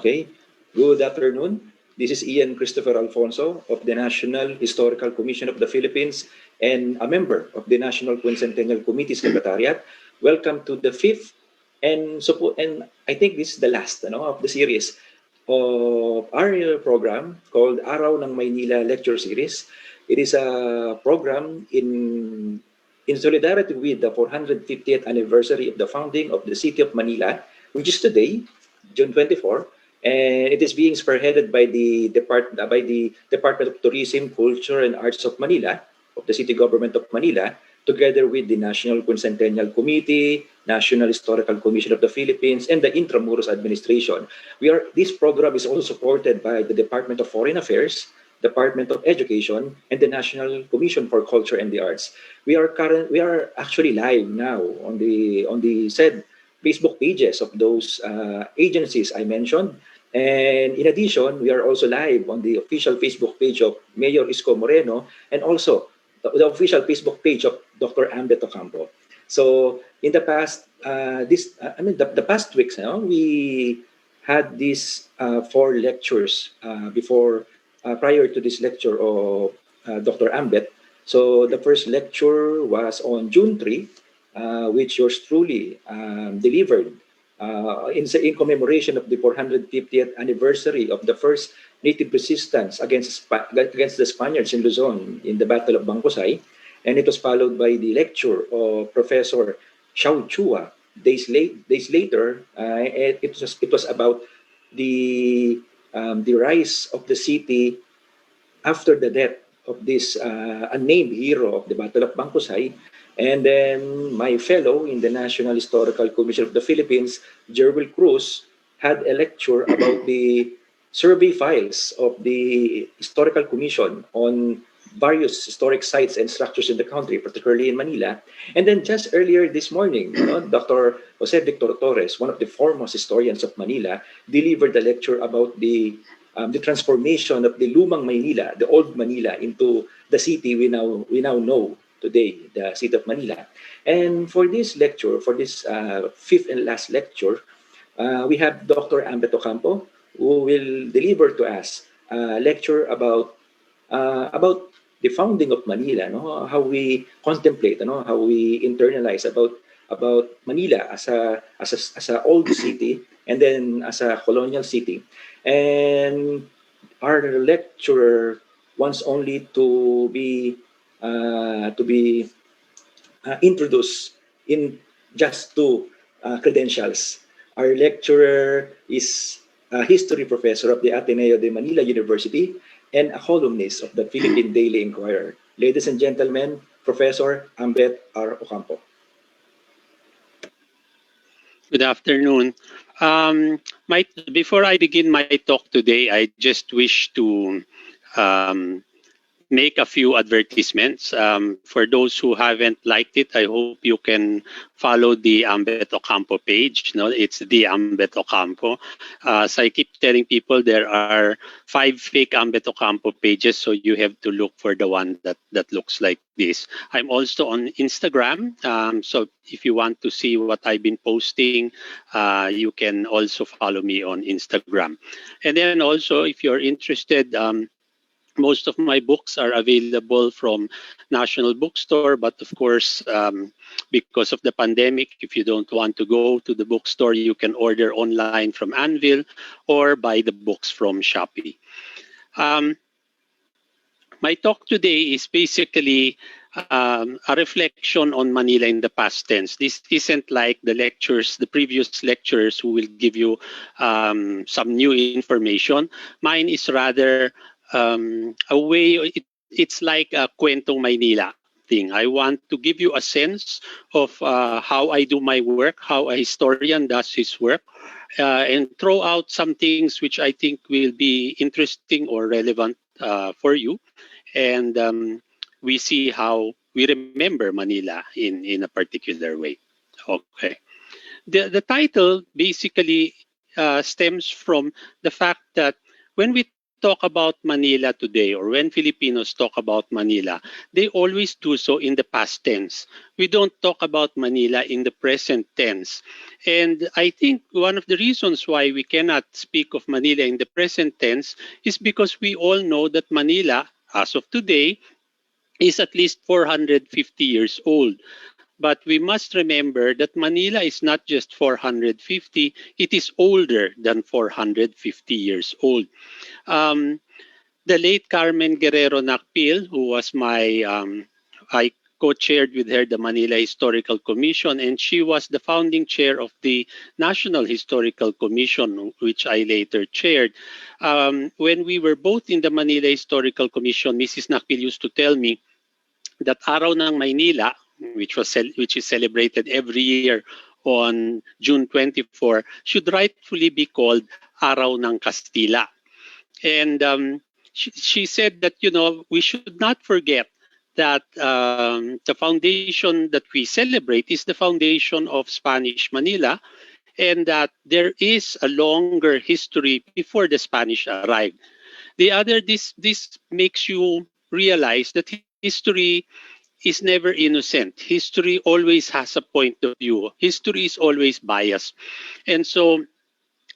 Okay, good afternoon. This is Ian Christopher Alfonso of the National Historical Commission of the Philippines and a member of the National Quincentennial Committee Secretariat. Welcome to the fifth and I think this is the last of the series of our program called Araw ng Maynila Lecture Series. It is a program in solidarity with the 450th anniversary of the founding of the City of Manila, which is today, June 24, and it is being spearheaded by the Department of Tourism, Culture, and Arts of Manila, of the City Government of Manila, together with the National Quincentennial Committee, National Historical Commission of the Philippines, and the Intramuros administration. This program is also supported by the Department of Foreign Affairs, Department of Education, and the National Commission for Culture and the Arts. We are actually live now on the said Facebook pages of those agencies I mentioned. And in addition, we are also live on the official Facebook page of Mayor Isko Moreno and also the official Facebook page of Dr. Ambeth Ocampo. So in the past, the past weeks, we had these 4 lectures prior to this lecture of Dr. Ambeth. So the first lecture was on June 3, which yours truly delivered in commemoration of the 450th anniversary of the first native resistance against the Spaniards in Luzon in the Battle of Bangkusay. And it was followed by the lecture of Professor Xiao Chua days later. It was about the rise of the city after the death of this unnamed hero of the Battle of Bangkusay. And then my fellow in the National Historical Commission of the Philippines, Jerwil Cruz, had a lecture about the survey files of the Historical Commission on various historic sites and structures in the country, particularly in Manila. And then just earlier this morning, Dr. Jose Victor Torres, one of the foremost historians of Manila, delivered a lecture about the transformation of the Lumang Maynila, the old Manila, into the city we now know today, the city of Manila. And for this lecture, for this fifth and last lecture, we have Dr. Ambeth Ocampo, who will deliver to us a lecture about the founding of Manila, no? How we contemplate, how we internalize about Manila as a old city and then as a colonial city. And our lecturer wants only to be introduced in just two credentials. Our lecturer is a history professor of the Ateneo de Manila University and a columnist of the Philippine Daily Inquirer. Ladies and gentlemen, Professor Ambeth R. Ocampo. Good afternoon. Before I begin my talk today, I just wish to um, make a few advertisements. For those who haven't liked it, I hope you can follow the Ambeth Ocampo page. No, it's the Ambeth Ocampo. So I keep telling people there are 5 fake Ambeth Ocampo pages, so you have to look for the one that looks like this. I'm also on Instagram, so if you want to see what I've been posting, you can also follow me on Instagram. And then also, if you're interested, most of my books are available from National Bookstore, but of course, because of the pandemic, if you don't want to go to the bookstore, you can order online from Anvil or buy the books from Shopee. My talk today is basically a reflection on Manila in the past tense. This isn't like the previous lecturers who will give you some new information. Mine is rather a way, it's like a Kwentong Maynila thing. I want to give you a sense of how I do my work, how a historian does his work, and throw out some things which I think will be interesting or relevant for you. And we see how we remember Manila in a particular way. Okay. The title basically stems from the fact that when we talk about Manila today, or when Filipinos talk about Manila, they always do so in the past tense. We don't talk about Manila in the present tense. And I think one of the reasons why we cannot speak of Manila in the present tense is because we all know that Manila, as of today, is at least 450 years old. But we must remember that Manila is not just 450, it is older than 450 years old. Um, the late Carmen Guerrero Nakpil, who was I co-chaired with her the Manila Historical Commission, and she was the founding chair of the National Historical Commission, which I later chaired. When we were both in the Manila Historical Commission, Mrs. Nakpil used to tell me that Araw ng Maynila, which is celebrated every year on June 24, should rightfully be called Araw ng Castilla. And she said that, we should not forget that the foundation that we celebrate is the foundation of Spanish Manila, and that there is a longer history before the Spanish arrived. This makes you realize that history is never innocent. History always has a point of view. History is always biased. And so,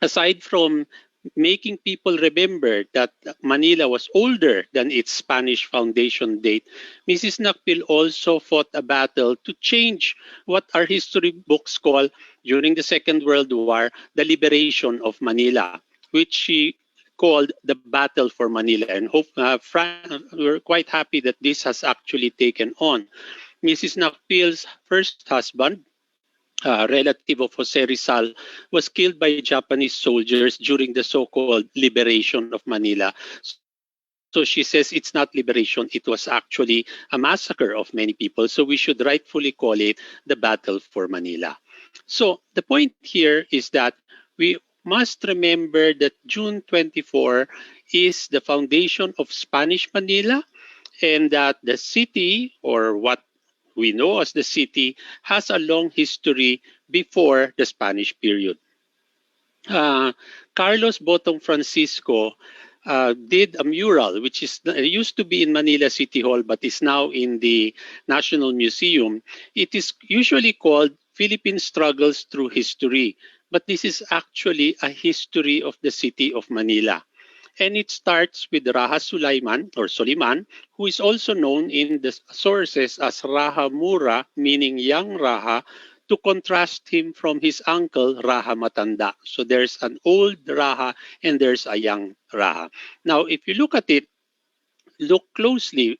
aside from making people remember that Manila was older than its Spanish foundation date, Mrs. Nakpil also fought a battle to change what our history books call, during the Second World War, the liberation of Manila, which she called the Battle for Manila. And we're quite happy that this has actually taken on. Mrs. Nakpil's first husband, relative of Jose Rizal, was killed by Japanese soldiers during the so-called liberation of Manila. So she says it's not liberation, it was actually a massacre of many people. So we should rightfully call it the Battle for Manila. So the point here is that we must remember that June 24 is the foundation of Spanish Manila, and that the city, or what we know as the city, has a long history before the Spanish period. Carlos Botong Francisco did a mural, which is used to be in Manila City Hall, but is now in the National Museum. It is usually called Philippine Struggles Through History, but this is actually a history of the city of Manila. And it starts with Raha Sulaiman or Soliman, who is also known in the sources as Raha Mura, meaning young Raha, to contrast him from his uncle Raha Matanda. So there's an old Raha and there's a young Raha. Now, if you look at it, look closely,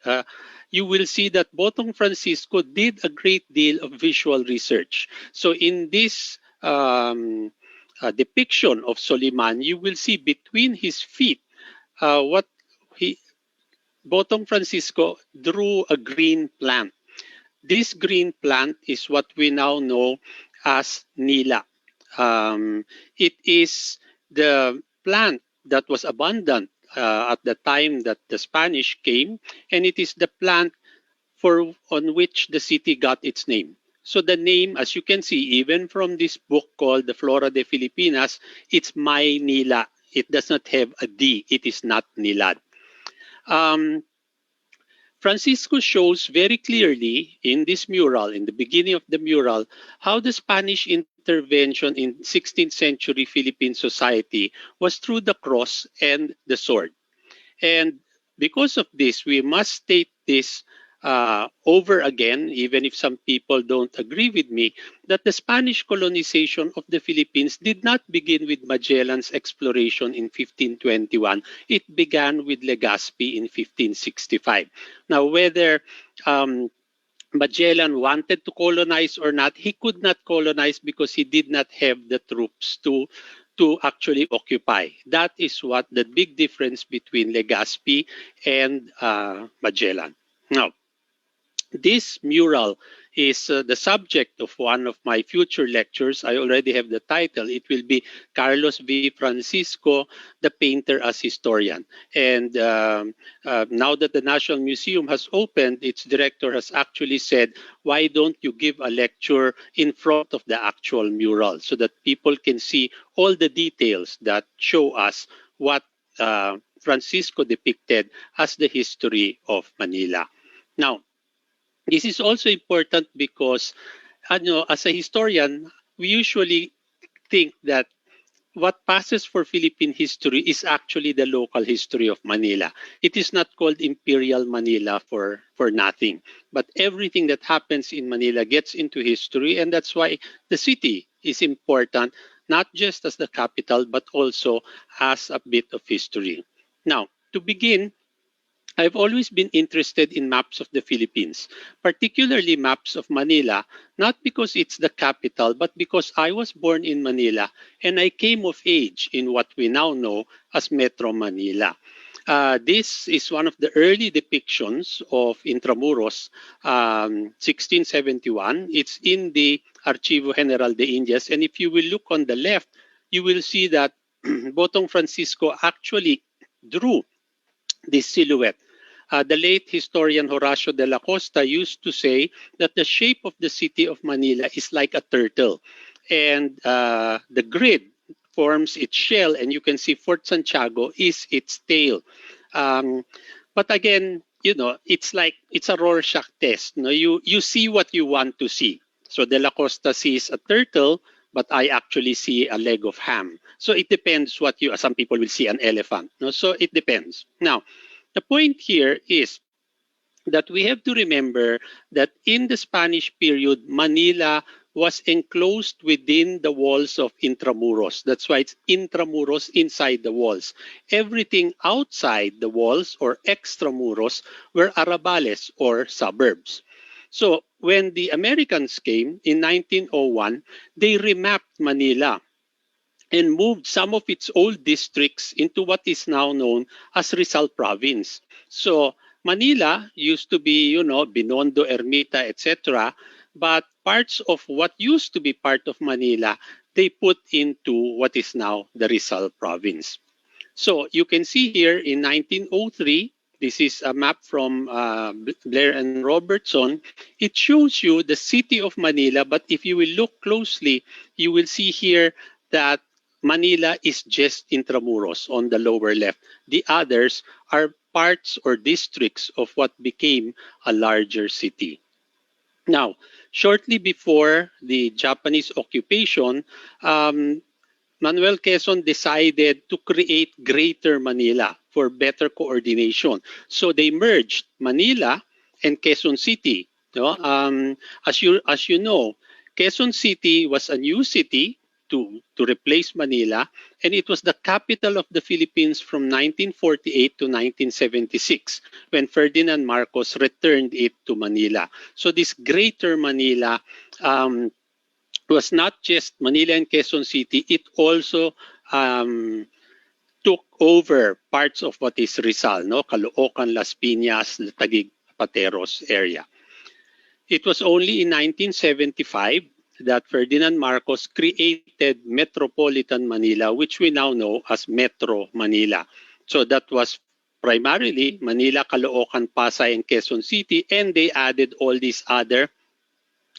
you will see that Botong Francisco did a great deal of visual research. So in this depiction of Soliman, you will see between his feet what he Botong Francisco drew a green plant. This green plant is what we now know as Nila. It is the plant that was abundant at the time that the Spanish came, and it is the plant on which the city got its name. So the name, as you can see, even from this book called the Flora de Filipinas, it's Maynila. It does not have a D. It is not Nilad. Francisco shows very clearly in this mural, in the beginning of the mural, how the Spanish intervention in 16th century Philippine society was through the cross and the sword. And because of this, we must state this over again, even if some people don't agree with me, that the Spanish colonization of the Philippines did not begin with Magellan's exploration in 1521. It began with Legazpi in 1565. Now, whether Magellan wanted to colonize or not, he could not colonize because he did not have the troops to actually occupy. That is what the big difference between Legazpi and Magellan. Now, this mural is the subject of one of my future lectures. I already have the title. It will be Carlos V. Francisco, the Painter as Historian. And now that the National Museum has opened, its director has actually said, why don't you give a lecture in front of the actual mural so that people can see all the details that show us what Francisco depicted as the history of Manila. Now, this is also important because, as a historian, we usually think that what passes for Philippine history is actually the local history of Manila. It is not called Imperial Manila for nothing. But everything that happens in Manila gets into history, and that's why the city is important, not just as the capital, but also as a bit of history. Now, to begin, I've always been interested in maps of the Philippines, particularly maps of Manila, not because it's the capital, but because I was born in Manila and I came of age in what we now know as Metro Manila. This is one of the early depictions of Intramuros, 1671. It's in the Archivo General de Indias. And if you will look on the left, you will see that Botong Francisco actually drew this silhouette. The late historian Horacio de la Costa used to say that the shape of the city of Manila is like a turtle. And the grid forms its shell, and you can see Fort Santiago is its tail. But again, it's a Rorschach test. You see what you want to see. So de la Costa sees a turtle, but I actually see a leg of ham. So it depends what some people will see an elephant. So it depends. Now, the point here is that we have to remember that in the Spanish period, Manila was enclosed within the walls of Intramuros. That's why it's Intramuros, inside the walls. Everything outside the walls or extramuros were arrabales or suburbs. So when the Americans came in 1901, they remapped Manila and moved some of its old districts into what is now known as Rizal Province. So Manila used to be, Binondo, Ermita, etc. But parts of what used to be part of Manila, they put into what is now the Rizal Province. So you can see here in 1903, this is a map from Blair and Robertson. It shows you the city of Manila, but if you will look closely, you will see here that Manila is just Intramuros on the lower left. The others are parts or districts of what became a larger city. Now, shortly before the Japanese occupation, um, Manuel Quezon decided to create Greater Manila for better coordination. So they merged Manila and Quezon City. No? As you know, Quezon City was a new city to replace Manila, and it was the capital of the Philippines from 1948 to 1976 when Ferdinand Marcos returned it to Manila. So this Greater Manila um, was not just Manila and Quezon City, it also um, took over parts of what is Rizal, no? Caloocan, Las Piñas, the Taguig, Pateros area. It was only in 1975 that Ferdinand Marcos created Metropolitan Manila, which we now know as Metro Manila. So that was primarily Manila, Caloocan, Pasay, and Quezon City, and they added all these other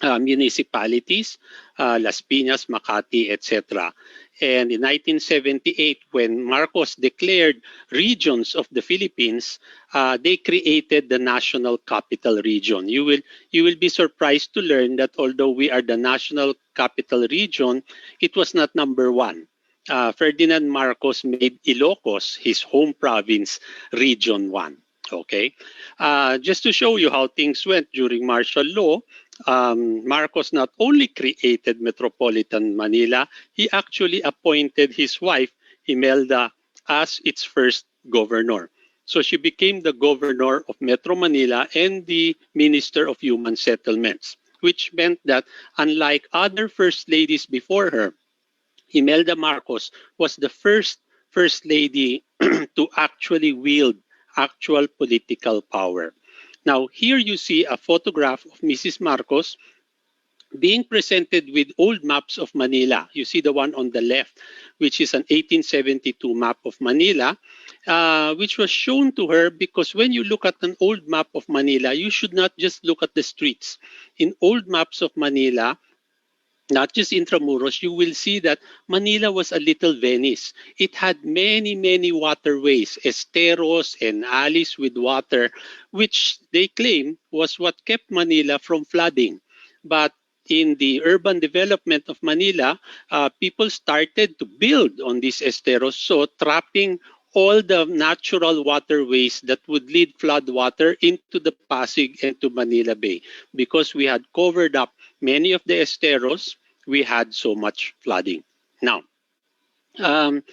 municipalities, Las Piñas, Makati, etc. And in 1978, when Marcos declared regions of the Philippines, they created the National Capital Region. You will be surprised to learn that although we are the National Capital Region, it was not number one. Ferdinand Marcos made Ilocos, his home province, Region 1. Okay, just to show you how things went during martial law, Marcos not only created Metropolitan Manila, he actually appointed his wife, Imelda, as its first governor. So she became the governor of Metro Manila and the Minister of Human Settlements, which meant that unlike other first ladies before her, Imelda Marcos was the first lady to actually wield actual political power. Now, here you see a photograph of Mrs. Marcos being presented with old maps of Manila. You see the one on the left, which is an 1872 map of Manila, which was shown to her because when you look at an old map of Manila, you should not just look at the streets. In old maps of Manila, not just Intramuros, you will see that Manila was a little Venice. It had many, many waterways, esteros and alleys with water, which they claim was what kept Manila from flooding. But in the urban development of Manila, people started to build on these esteros, so trapping all the natural waterways that would lead flood water into the Pasig and to Manila Bay. Because we had covered up many of the esteros, we had so much flooding. Now, um,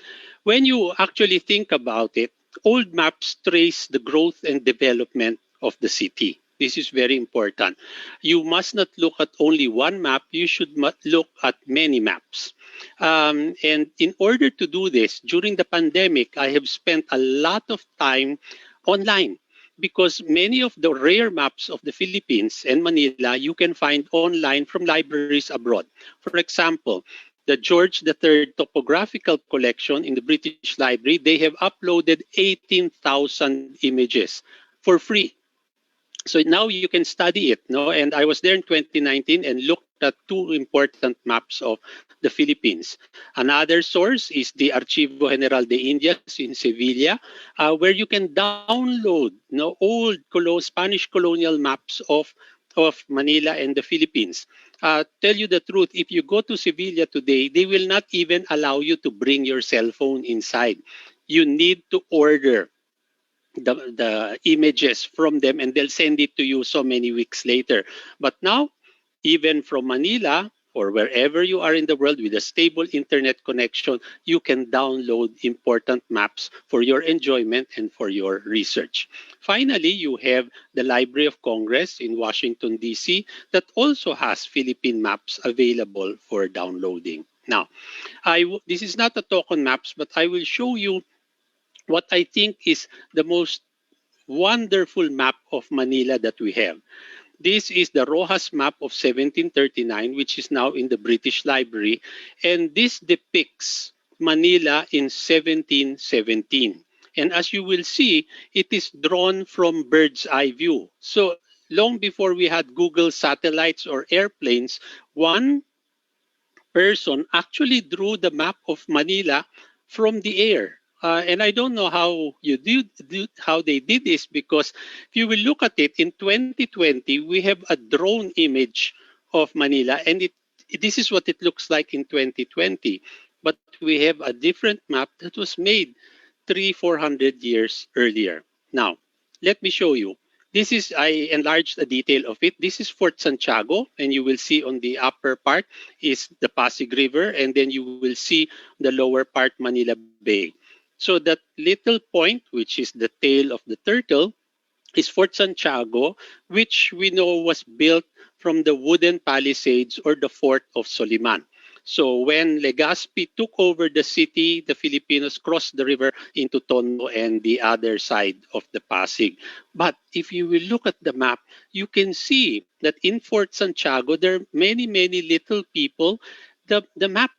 when you actually think about it, old maps trace the growth and development of the city. This is very important. You must not look at only one map, you should look at many maps. And in order to do this, during the pandemic, I have spent a lot of time online because many of the rare maps of the Philippines and Manila you can find online from libraries abroad. For example, the George III Topographical Collection in the British Library, they have uploaded 18,000 images for free. So now you can study it. No? And I was there in 2019 and looked at two important maps of the Philippines. Another source is the Archivo General de Indias in Sevilla, where you can download old Spanish colonial maps of Manila and the Philippines. Tell you the truth, if you go to Sevilla today, they will not even allow you to bring your cell phone inside. You need to order the images from them and they'll send it to you so many weeks later. But now, even from Manila or wherever you are in the world with a stable internet connection, you can download important maps for your enjoyment and for your research. Finally, you have the Library of Congress in Washington, D.C. that also has Philippine maps available for downloading. Now, this is not a talk on maps, but I will show you what I think is the most wonderful map of Manila that we have. This is the Rojas map of 1739, which is now in the British Library, and this depicts Manila in 1717. And as you will see, it is drawn from bird's eye view. So long before we had Google satellites or airplanes, one person actually drew the map of Manila from the air. And I don't know how how they did this, because if you will look at it in 2020, we have a drone image of Manila, and this is what it looks like in 2020. But we have a different map that was made 400 years earlier. Now, let me show you. This is, I enlarged a detail of it. This is Fort Santiago, and you will see on the upper part is the Pasig River, and then you will see the lower part, Manila Bay. So that little point, which is the tail of the turtle, is Fort Santiago, which we know was built from the wooden palisades or the fort of Soliman. So when Legazpi took over the city, the Filipinos crossed the river into Tondo and the other side of the Pasig. But if you will look at the map, you can see that in Fort Santiago, there are many, many little people. The map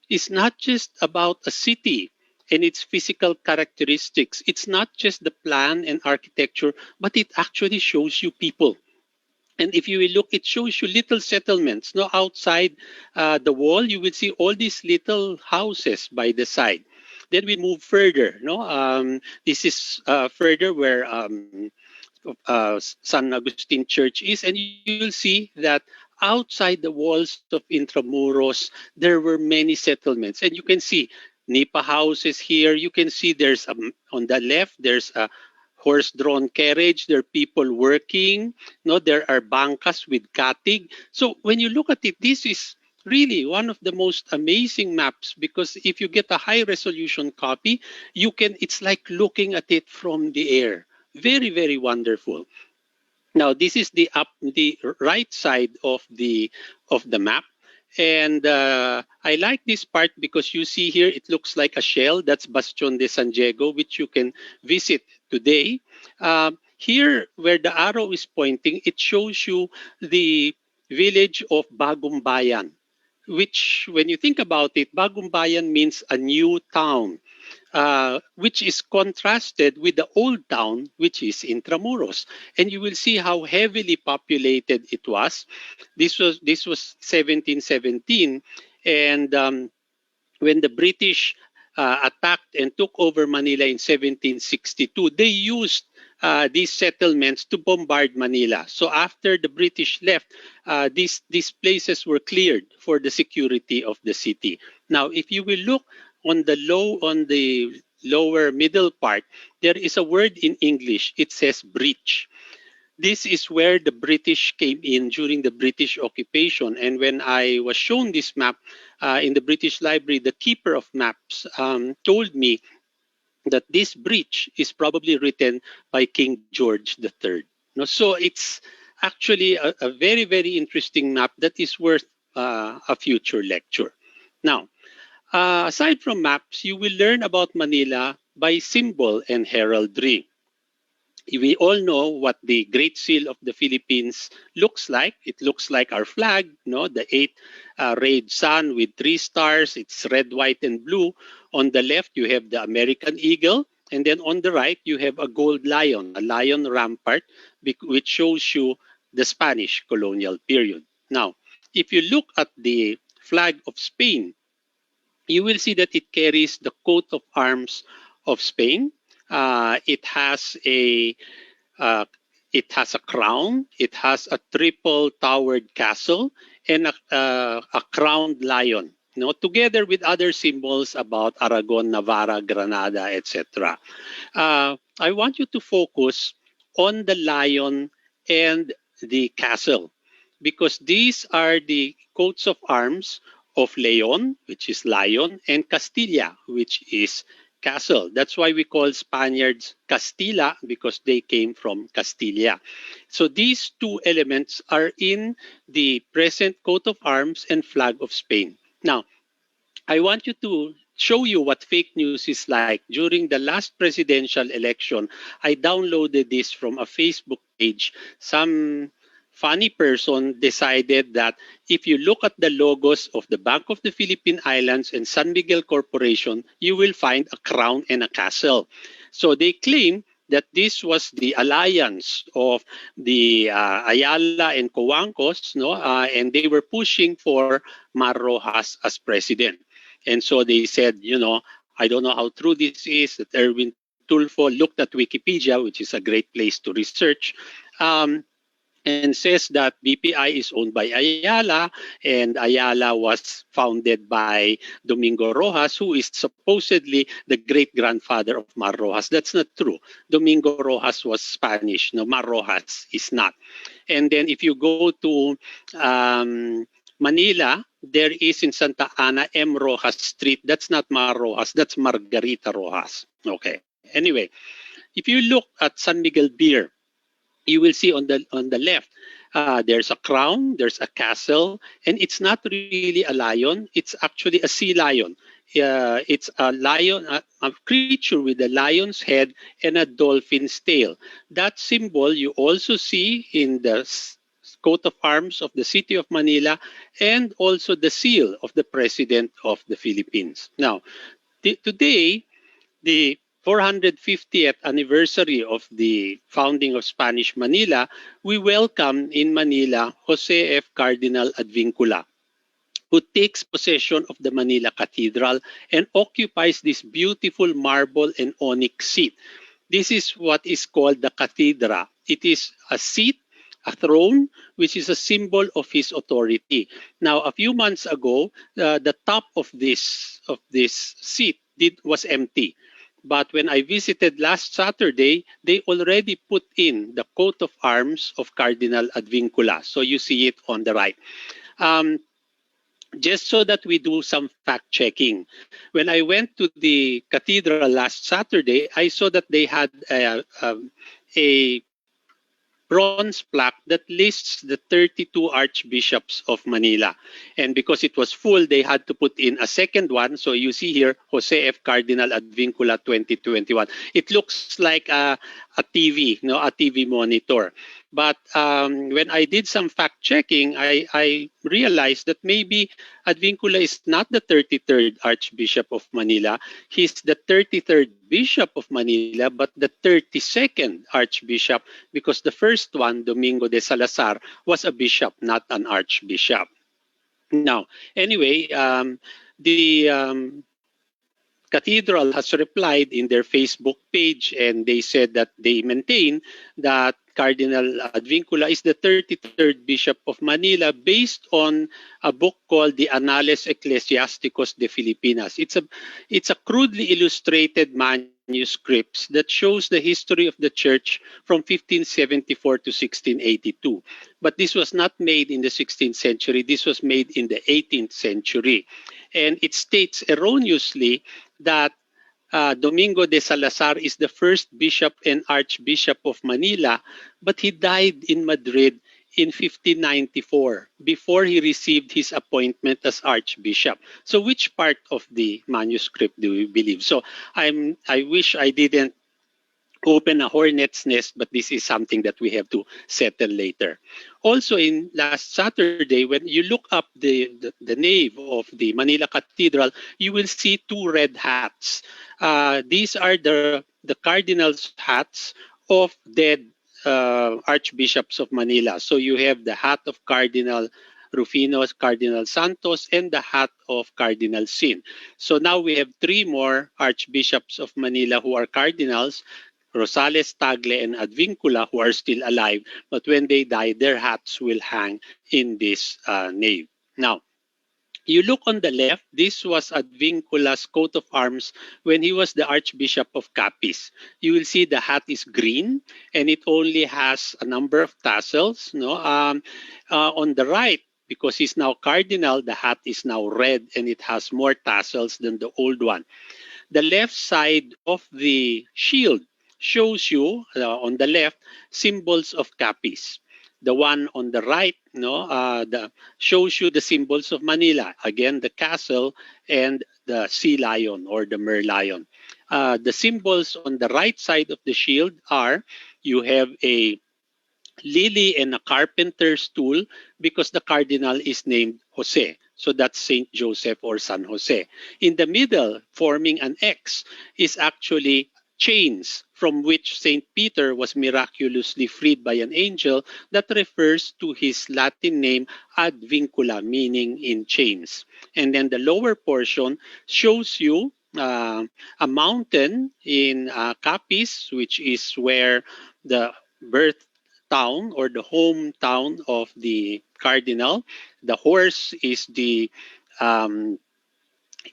is not just about a city and its physical characteristics. It's not just the plan and architecture, but it actually shows you people. And if you will look, it shows you little settlements. No, outside the wall, you will see all these little houses by the side. Then we move further. No, this is further where San Agustin Church is, and you'll see that outside the walls of Intramuros, there were many settlements, and you can see Nipa houses here. You can see there's on the left, there's a horse-drawn carriage. There are people working. No, there are bancas with katig. So when you look at it, this is really one of the most amazing maps, because if you get a high-resolution copy, you can. It's like looking at it from the air. Very, very wonderful. Now, this is the right side of the map. And I like this part because you see here, it looks like a shell. That's Bastion de San Diego, which you can visit today. Here, where the arrow is pointing, it shows you the village of Bagong Bayan, which, when you think about it, Bagong Bayan means a new town, which is contrasted with the old town, which is Intramuros. And you will see how heavily populated it was. This was 1717, and when the British attacked and took over Manila in 1762, they used these settlements to bombard Manila. So after the British left, these places were cleared for the security of the city. Now, if you will look on the lower middle part, there is a word in English. It says breach. This is where the British came in during the British occupation. And when I was shown this map in the British Library, the keeper of maps told me that this breach is probably written by King George III. No, so it's actually a very, very interesting map that is worth a future lecture. Now, aside from maps, you will learn about Manila by symbol and heraldry. We all know what the Great Seal of the Philippines looks like. It looks like our flag, no? The 8-rayed sun with 3 stars. It's red, white, and blue. On the left, you have the American eagle. And then on the right, you have a gold lion, a lion rampart, which shows you the Spanish colonial period. Now, if you look at the flag of Spain, you will see that it carries the coat of arms of Spain. It has a crown. It has a triple-towered castle and a crowned lion. You know, together with other symbols about Aragon, Navarra, Granada, etc. I want you to focus on the lion and the castle, because these are the coats of arms of Leon, which is lion, and Castilla, which is castle. That's why we call Spaniards Castilla, because they came from Castilla. So these two elements are in the present coat of arms and flag of Spain. Now, I want you to show you what fake news is like. During the last presidential election, I downloaded this from a Facebook page. Some funny person decided that if you look at the logos of the Bank of the Philippine Islands and San Miguel Corporation, you will find a crown and a castle. So they claim that this was the alliance of the Ayala and Coancos, no, and they were pushing for Mar Rojas as president. And so they said, I don't know how true this is, that Erwin Tulfo looked at Wikipedia, which is a great place to research, and says that BPI is owned by Ayala, and Ayala was founded by Domingo Rojas, who is supposedly the great-grandfather of Mar Rojas. That's not true. Domingo Rojas was Spanish. No, Mar Rojas is not. And then if you go to Manila, there is in Santa Ana M. Rojas Street. That's not Mar Rojas. That's Margarita Rojas. Okay. Anyway, if you look at San Miguel Beer, you will see on the left, there's a crown, there's a castle, and it's not really a lion. It's actually a sea lion. It's a lion, a creature with a lion's head and a dolphin's tail. That symbol you also see in the coat of arms of the city of Manila, and also the seal of the President of the Philippines. Now, today, the 450th anniversary of the founding of Spanish Manila, we welcome in Manila Jose F. Cardinal Advincula, who takes possession of the Manila Cathedral and occupies this beautiful marble and onyx seat. This is what is called the cathedra. It is a seat, a throne, which is a symbol of his authority. Now, a few months ago, the top of this seat was empty. But when I visited last Saturday, they already put in the coat of arms of Cardinal Advincula. So you see it on the right. Just so that we do some fact checking. When I went to the cathedral last Saturday, I saw that they had a bronze plaque that lists the 32 archbishops of Manila. And because it was full, they had to put in a second one. So you see here, Jose F. Cardinal Advincula 2021. It looks like a TV, a TV monitor. But when I did some fact checking, I realized that maybe Advincula is not the 33rd Archbishop of Manila. He's the 33rd Bishop of Manila, but the 32nd Archbishop, because the first one, Domingo de Salazar, was a bishop, not an archbishop. Now, anyway, the cathedral has replied in their Facebook page, and they said that they maintain that Cardinal Advincula is the 33rd Bishop of Manila based on a book called the Annales Ecclesiasticos de Filipinas. It's a crudely illustrated manuscripts that shows the history of the church from 1574 to 1682. But this was not made in the 16th century. This was made in the 18th century. And it states erroneously that Domingo de Salazar is the first bishop and archbishop of Manila, but he died in Madrid in 1594 before he received his appointment as archbishop. So which part of the manuscript do we believe? So I wish I didn't open a hornet's nest, but this is something that we have to settle later. Also, in last Saturday, when you look up the nave of the Manila Cathedral, you will see two red hats. These are the cardinals' hats of dead archbishops of Manila. So you have the hat of Cardinal Rufino, Cardinal Santos, and the hat of Cardinal Sin. So now we have three more archbishops of Manila who are cardinals, Rosales, Tagle, and Advincula, who are still alive, but when they die, their hats will hang in this nave. Now, you look on the left, this was Advincula's coat of arms when he was the Archbishop of Capiz. You will see the hat is green and it only has a number of tassels. On the right, because he's now cardinal, the hat is now red and it has more tassels than the old one. The left side of the shield shows you, on the left, symbols of Capiz. The one on the right shows you the symbols of Manila. Again, the castle and the sea lion or the merlion. The symbols on the right side of the shield are, you have a lily and a carpenter's tool because the cardinal is named Jose. So that's Saint Joseph or San Jose. In the middle, forming an X, is actually chains from which Saint Peter was miraculously freed by an angel, that refers to his Latin name ad vincula, meaning in chains. And then the lower portion shows you a mountain in Capiz, which is where the birth town or the hometown of the cardinal. The horse um,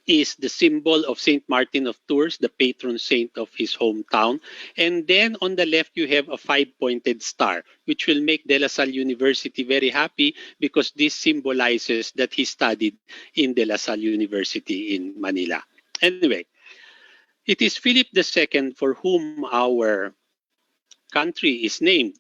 is the symbol of Saint Martin of Tours, the patron saint of his hometown. And then on the left, you have a five-pointed star, which will make De La Salle University very happy because this symbolizes that he studied in De La Salle University in Manila. Anyway, it is Philip II for whom our country is named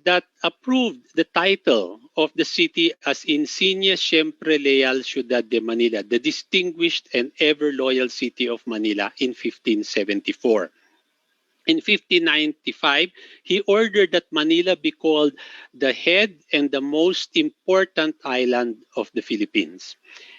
that approved the title of the city as Insignia Siempre Leal Ciudad de Manila, the distinguished and ever loyal city of Manila in 1574. In 1595, he ordered that Manila be called the head and the most important island of the Philippines.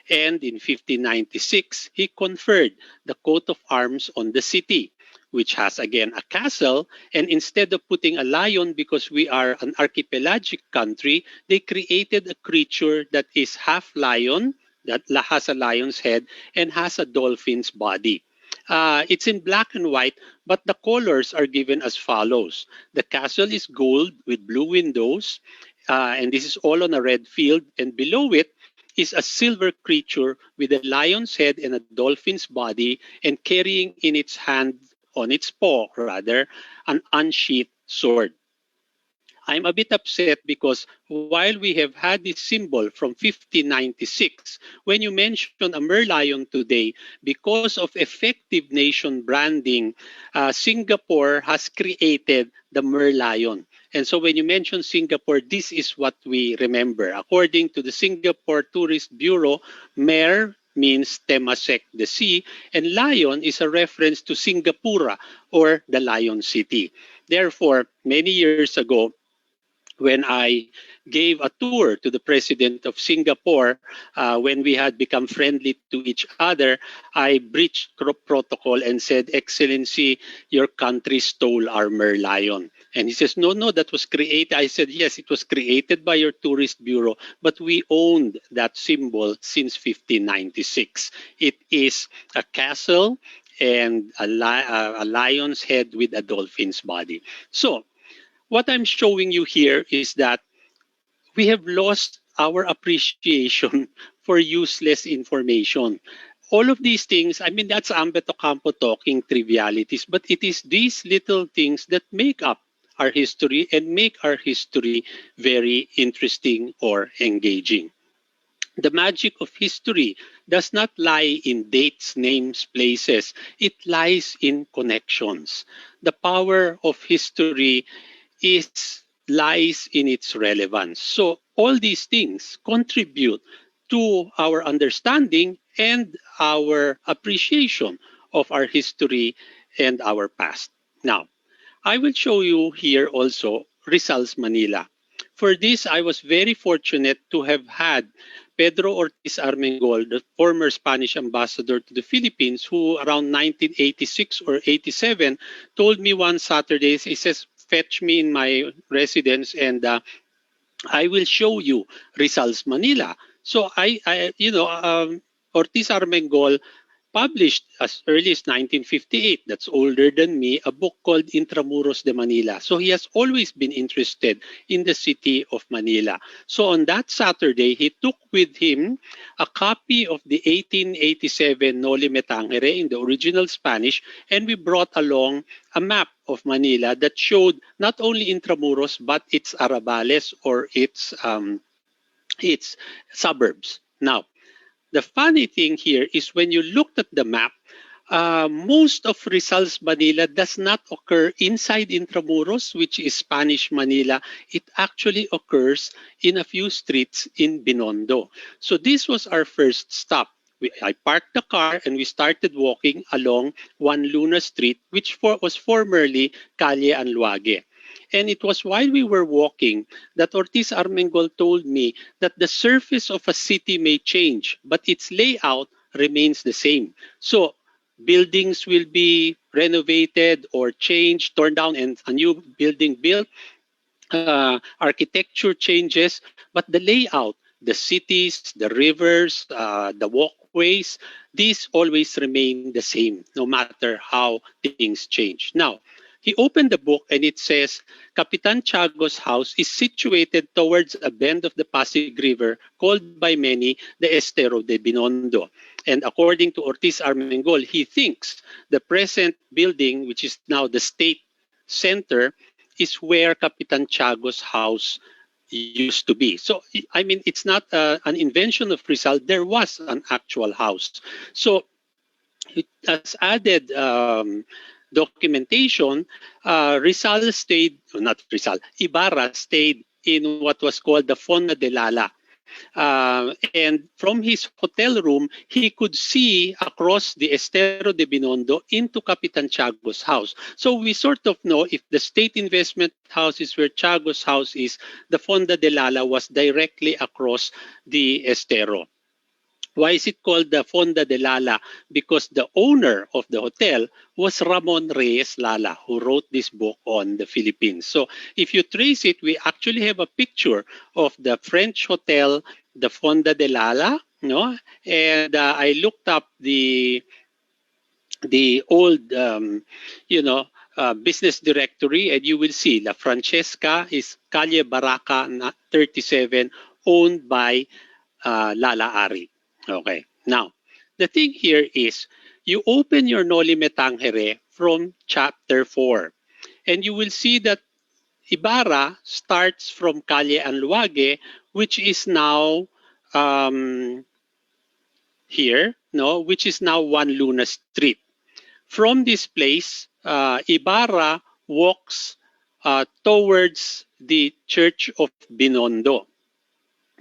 And in 1596, he conferred the coat of arms on the city, which has again a castle. And instead of putting a lion, because we are an archipelagic country, they created a creature that is half lion, that has a lion's head, and has a dolphin's body. It's in black and white, but the colors are given as follows. The castle is gold with blue windows, and this is all on a red field. And below it is a silver creature with a lion's head and a dolphin's body, and carrying in its hand, on its paw rather, an unsheathed sword. I'm a bit upset because while we have had this symbol from 1596, when you mention a merlion today, because of effective nation branding, Singapore has created the merlion. And so when you mention Singapore, this is what we remember. According to the Singapore Tourist Bureau, mer means Temasek, the sea, and lion is a reference to Singapura, or the Lion City. Therefore, many years ago, when I gave a tour to the president of Singapore, when we had become friendly to each other, I breached protocol and said, "Excellency, your country stole our merlion." And he says, "No, no, that was created." I said, "Yes, it was created by your tourist bureau, but we owned that symbol since 1596. It is a castle and a lion's head with a dolphin's body." So, what I'm showing you here is that we have lost our appreciation for useless information. All of these things, I mean, that's Ambeth Ocampo talking trivialities, but it is these little things that make up our history and make our history very interesting or engaging. The magic of history does not lie in dates, names, places. It lies in connections. The power of history lies in its relevance. So all these things contribute to our understanding and our appreciation of our history and our past. Now, I will show you here also Rizal's Manila. For this, I was very fortunate to have had Pedro Ortiz Armengol, the former Spanish ambassador to the Philippines, who around 1986 or 87 told me one Saturday, he says, "Fetch me in my residence and I will show you Rizal's Manila." So Ortiz Armengol published as early as 1958, that's older than me, a book called Intramuros de Manila. So he has always been interested in the city of Manila. So on that Saturday, he took with him a copy of the 1887 Noli Me Tangere in the original Spanish, and we brought along a map of Manila that showed not only Intramuros, but its arrabales, or its suburbs. Now, the funny thing here is when you looked at the map, most of Rizal's Manila does not occur inside Intramuros, which is Spanish Manila. It actually occurs in a few streets in Binondo. So this was our first stop. I parked the car and we started walking along Juan Luna Street, which was formerly Calle Anluague. And it was while we were walking that Ortiz Armengol told me that the surface of a city may change, but its layout remains the same. So buildings will be renovated or changed, torn down, and a new building built. Architecture changes, but the layout, the cities, the rivers, the walkways, these always remain the same, no matter how things change. Now, he opened the book and it says, Capitan Tiago's house is situated towards a bend of the Pasig River called by many the Estero de Binondo. And according to Ortiz Armengol, he thinks the present building, which is now the state center, is where Capitan Tiago's house used to be. So, I mean, it's not an invention of Rizal. There was an actual house. So, as added documentation, Rizal stayed, not Rizal, Ibarra stayed in what was called the Fonda de Lala. And from his hotel room, he could see across the Estero de Binondo into Capitan Tiago's house. So we sort of know if the state investment house is where Tiago's house is, the Fonda de Lala was directly across the Estero. Why is it called the Fonda de Lala? Because the owner of the hotel was Ramon Reyes Lala, who wrote this book on the Philippines. So if you trace it, we actually have a picture of the French hotel, the Fonda de Lala, no? And I looked up the old, business directory, and you will see La Francesca is Calle Baraca 37, owned by Lala Ari. Okay. Now, the thing here is you open your Noli Me Tangere from chapter 4, and you will see that Ibarra starts from Calle Anluague, which is now here, no, which is now Juan Luna Street. From this place, Ibarra walks towards the Church of Binondo.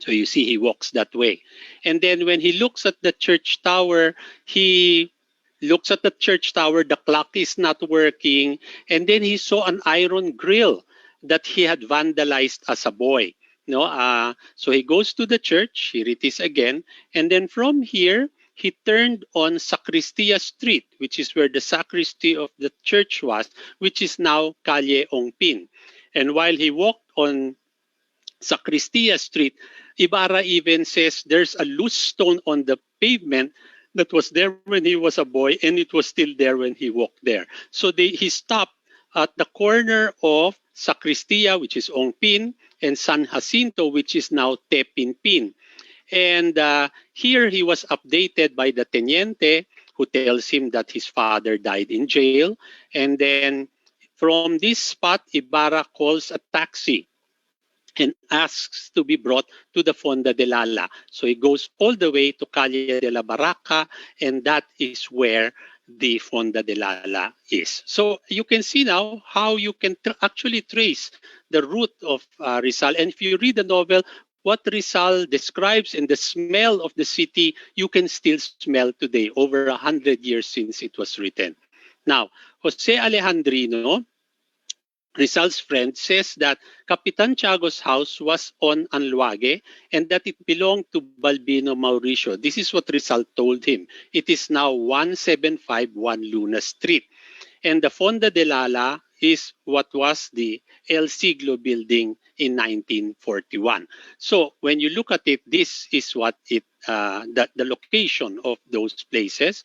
So you see he walks that way. And then when he looks at the church tower, he looks at the church tower, the clock is not working, and then he saw an iron grill that he had vandalized as a boy. No, so he goes to the church, here it is again, and then from here, he turned on Sacristia Street, which is where the sacristy of the church was, which is now Calle Ongpin. And while he walked on Sacristia Street, Ibarra even says there's a loose stone on the pavement that was there when he was a boy, and it was still there when he walked there. So he stopped at the corner of Sacristia, which is Ongpin, and San Jacinto, which is now Tepinpin. And here he was updated by the teniente, who tells him that his father died in jail. And then from this spot, Ibarra calls a taxi and asks to be brought to the Fonda de Lala. So he goes all the way to Calle de la Barraca, and that is where the Fonda de Lala is. So you can see now how you can actually trace the route of Rizal. And if you read the novel, what Rizal describes in the smell of the city, you can still smell today, over 100 years since it was written. Now, Jose Alejandrino, Rizal's friend, says that Capitan Tiago's house was on Anluague and that it belonged to Balbino Mauricio. This is what Rizal told him. It is now 1751 Luna Street. And the Fonda de Lala is what was the El Siglo building in 1941. So when you look at it, this is what the location of those places.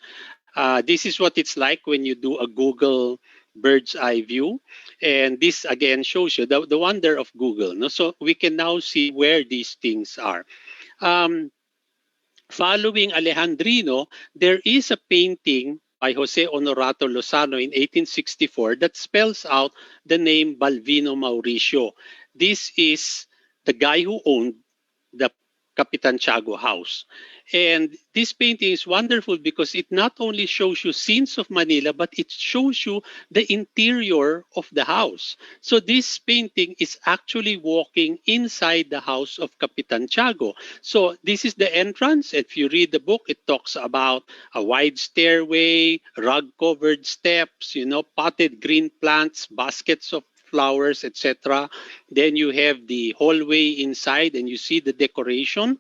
This is what it's like when you do a Google bird's eye view. And this again shows you the wonder of Google. No? So we can now see where these things are. Following Alejandrino, there is a painting by Jose Honorato Lozano in 1864 that spells out the name Balbino Mauricio. This is the guy who owned the Capitan Tiago house. And this painting is wonderful because it not only shows you scenes of Manila, but it shows you the interior of the house. So this painting is actually walking inside the house of Capitan Tiago. So this is the entrance. If you read the book, it talks about a wide stairway, rug-covered steps, potted green plants, baskets of flowers, etc. Then you have the hallway inside and you see the decoration.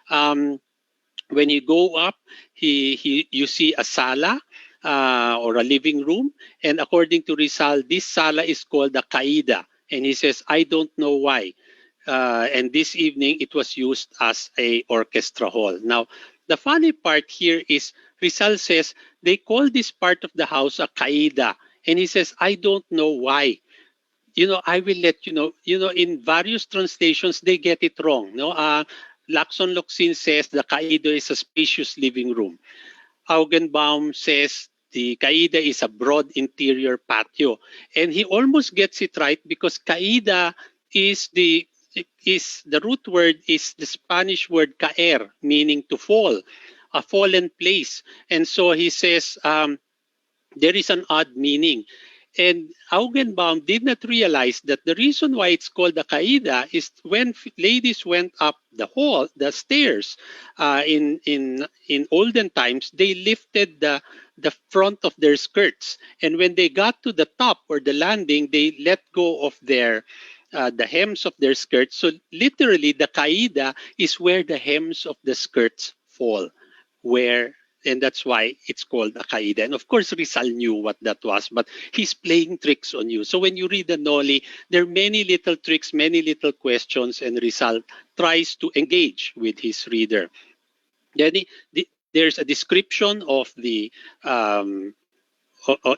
When you go up, you see a sala. or a living room. And according to Rizal, this sala is called the Caida. And he says, I don't know why. And this evening, it was used as a orchestra hall. Now, the funny part here is Rizal says they call this part of the house a Caida. And he says, I don't know why. I will let you know. In various translations, they get it wrong. No, Lacson Locsin says the Caida is a spacious living room. Augenbaum says the Caida is a broad interior patio, and he almost gets it right because Caida is the root word is the Spanish word caer, meaning to fall, a fallen place, and so he says. There is an odd meaning. And Augenbaum did not realize that the reason why it's called the Caida is when ladies went up the stairs in olden times, they lifted the front of their skirts, and when they got to the top or the landing, they let go of the hems of their skirts. So literally, the Caida is where the hems of the skirts fall, where and that's why it's called a Qaeda. And of course, Rizal knew what that was, but he's playing tricks on you. So when you read the Noli, there are many little tricks, many little questions, and Rizal tries to engage with his reader. Then there's a description of in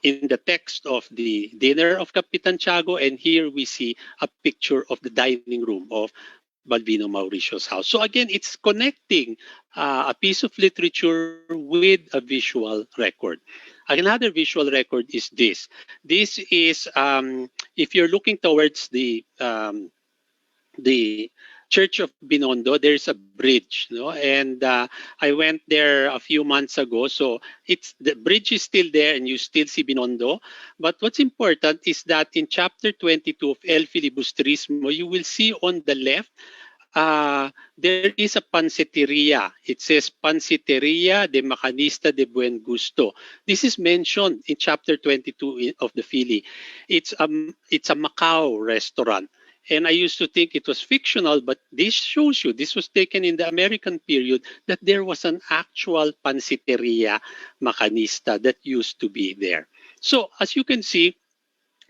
the text of the dinner of Capitan Tiago, and here we see a picture of the dining room of Balbino Mauricio's house. So again, it's connecting a piece of literature with a visual record. Another visual record is this. This is if you're looking towards the Church of Binondo, there's a bridge, no? And I went there a few months ago, so the bridge is still there, and you still see Binondo. But what's important is that in chapter 22 of El Filibusterismo, you will see on the left there is a pansiteria. It says Pansiteria de Macanista de Buen Gusto. This is mentioned in chapter 22 of the Philly. It's a Macau restaurant. And I used to think it was fictional, but this shows you, this was taken in the American period, that there was an actual pansiteria Macanista that used to be there. So as you can see,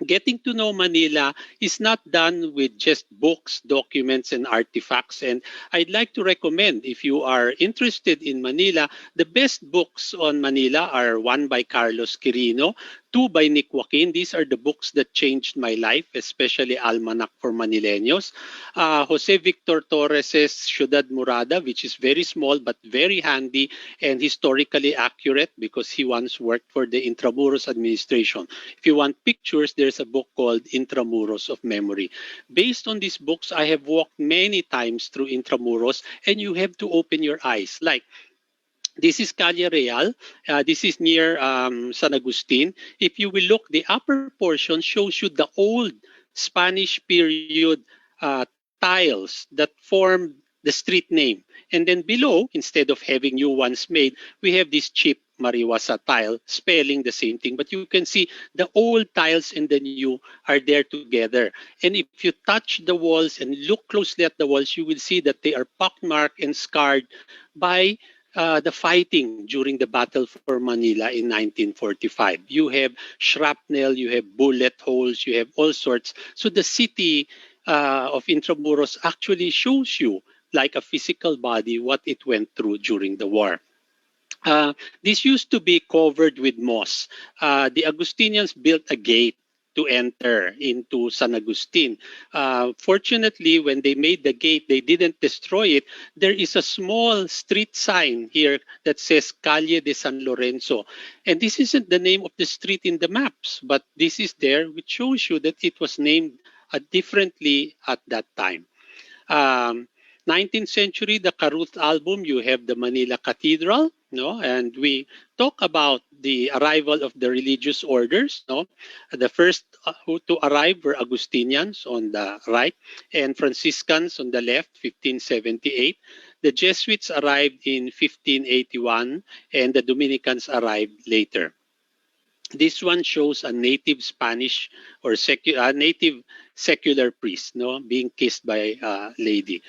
getting to know Manila is not done with just books, documents, and artifacts. And I'd like to recommend, if you are interested in Manila, the best books on Manila are one by Carlos Quirino, two by Nick Joaquin. These are the books that changed my life, especially Almanac for Manileños. Jose Victor Torres's Ciudad Murada, which is very small but very handy and historically accurate because he once worked for the Intramuros administration. If you want pictures, there's a book called Intramuros of Memory. Based on these books, I have walked many times through Intramuros, and you have to open your eyes. Like, this is Calle Real. This is near San Agustin. If you will look, the upper portion shows you the old Spanish period tiles that form the street name. And then below, instead of having new ones made, we have this cheap Mariwasa tile spelling the same thing. But you can see the old tiles and the new are there together. And if you touch the walls and look closely at the walls, you will see that they are pockmarked and scarred by the fighting during the Battle for Manila in 1945. You have shrapnel, you have bullet holes, you have all sorts. So the city of Intramuros actually shows you, like a physical body, what it went through during the war. This used to be covered with moss. The Augustinians built a gate to enter into San Agustin. Fortunately, when they made the gate, they didn't destroy it. There is a small street sign here that says Calle de San Lorenzo. And this isn't the name of the street in the maps, but this is there, which shows you that it was named differently at that time. 19th century, the Caruth album, you have the Manila Cathedral, no? And we talk about the arrival of the religious orders, no? The first who to arrive were Augustinians on the right and Franciscans on the left, 1578. The Jesuits arrived in 1581 and the Dominicans arrived later. This one shows a native Spanish or native secular priest, no, being kissed by a lady.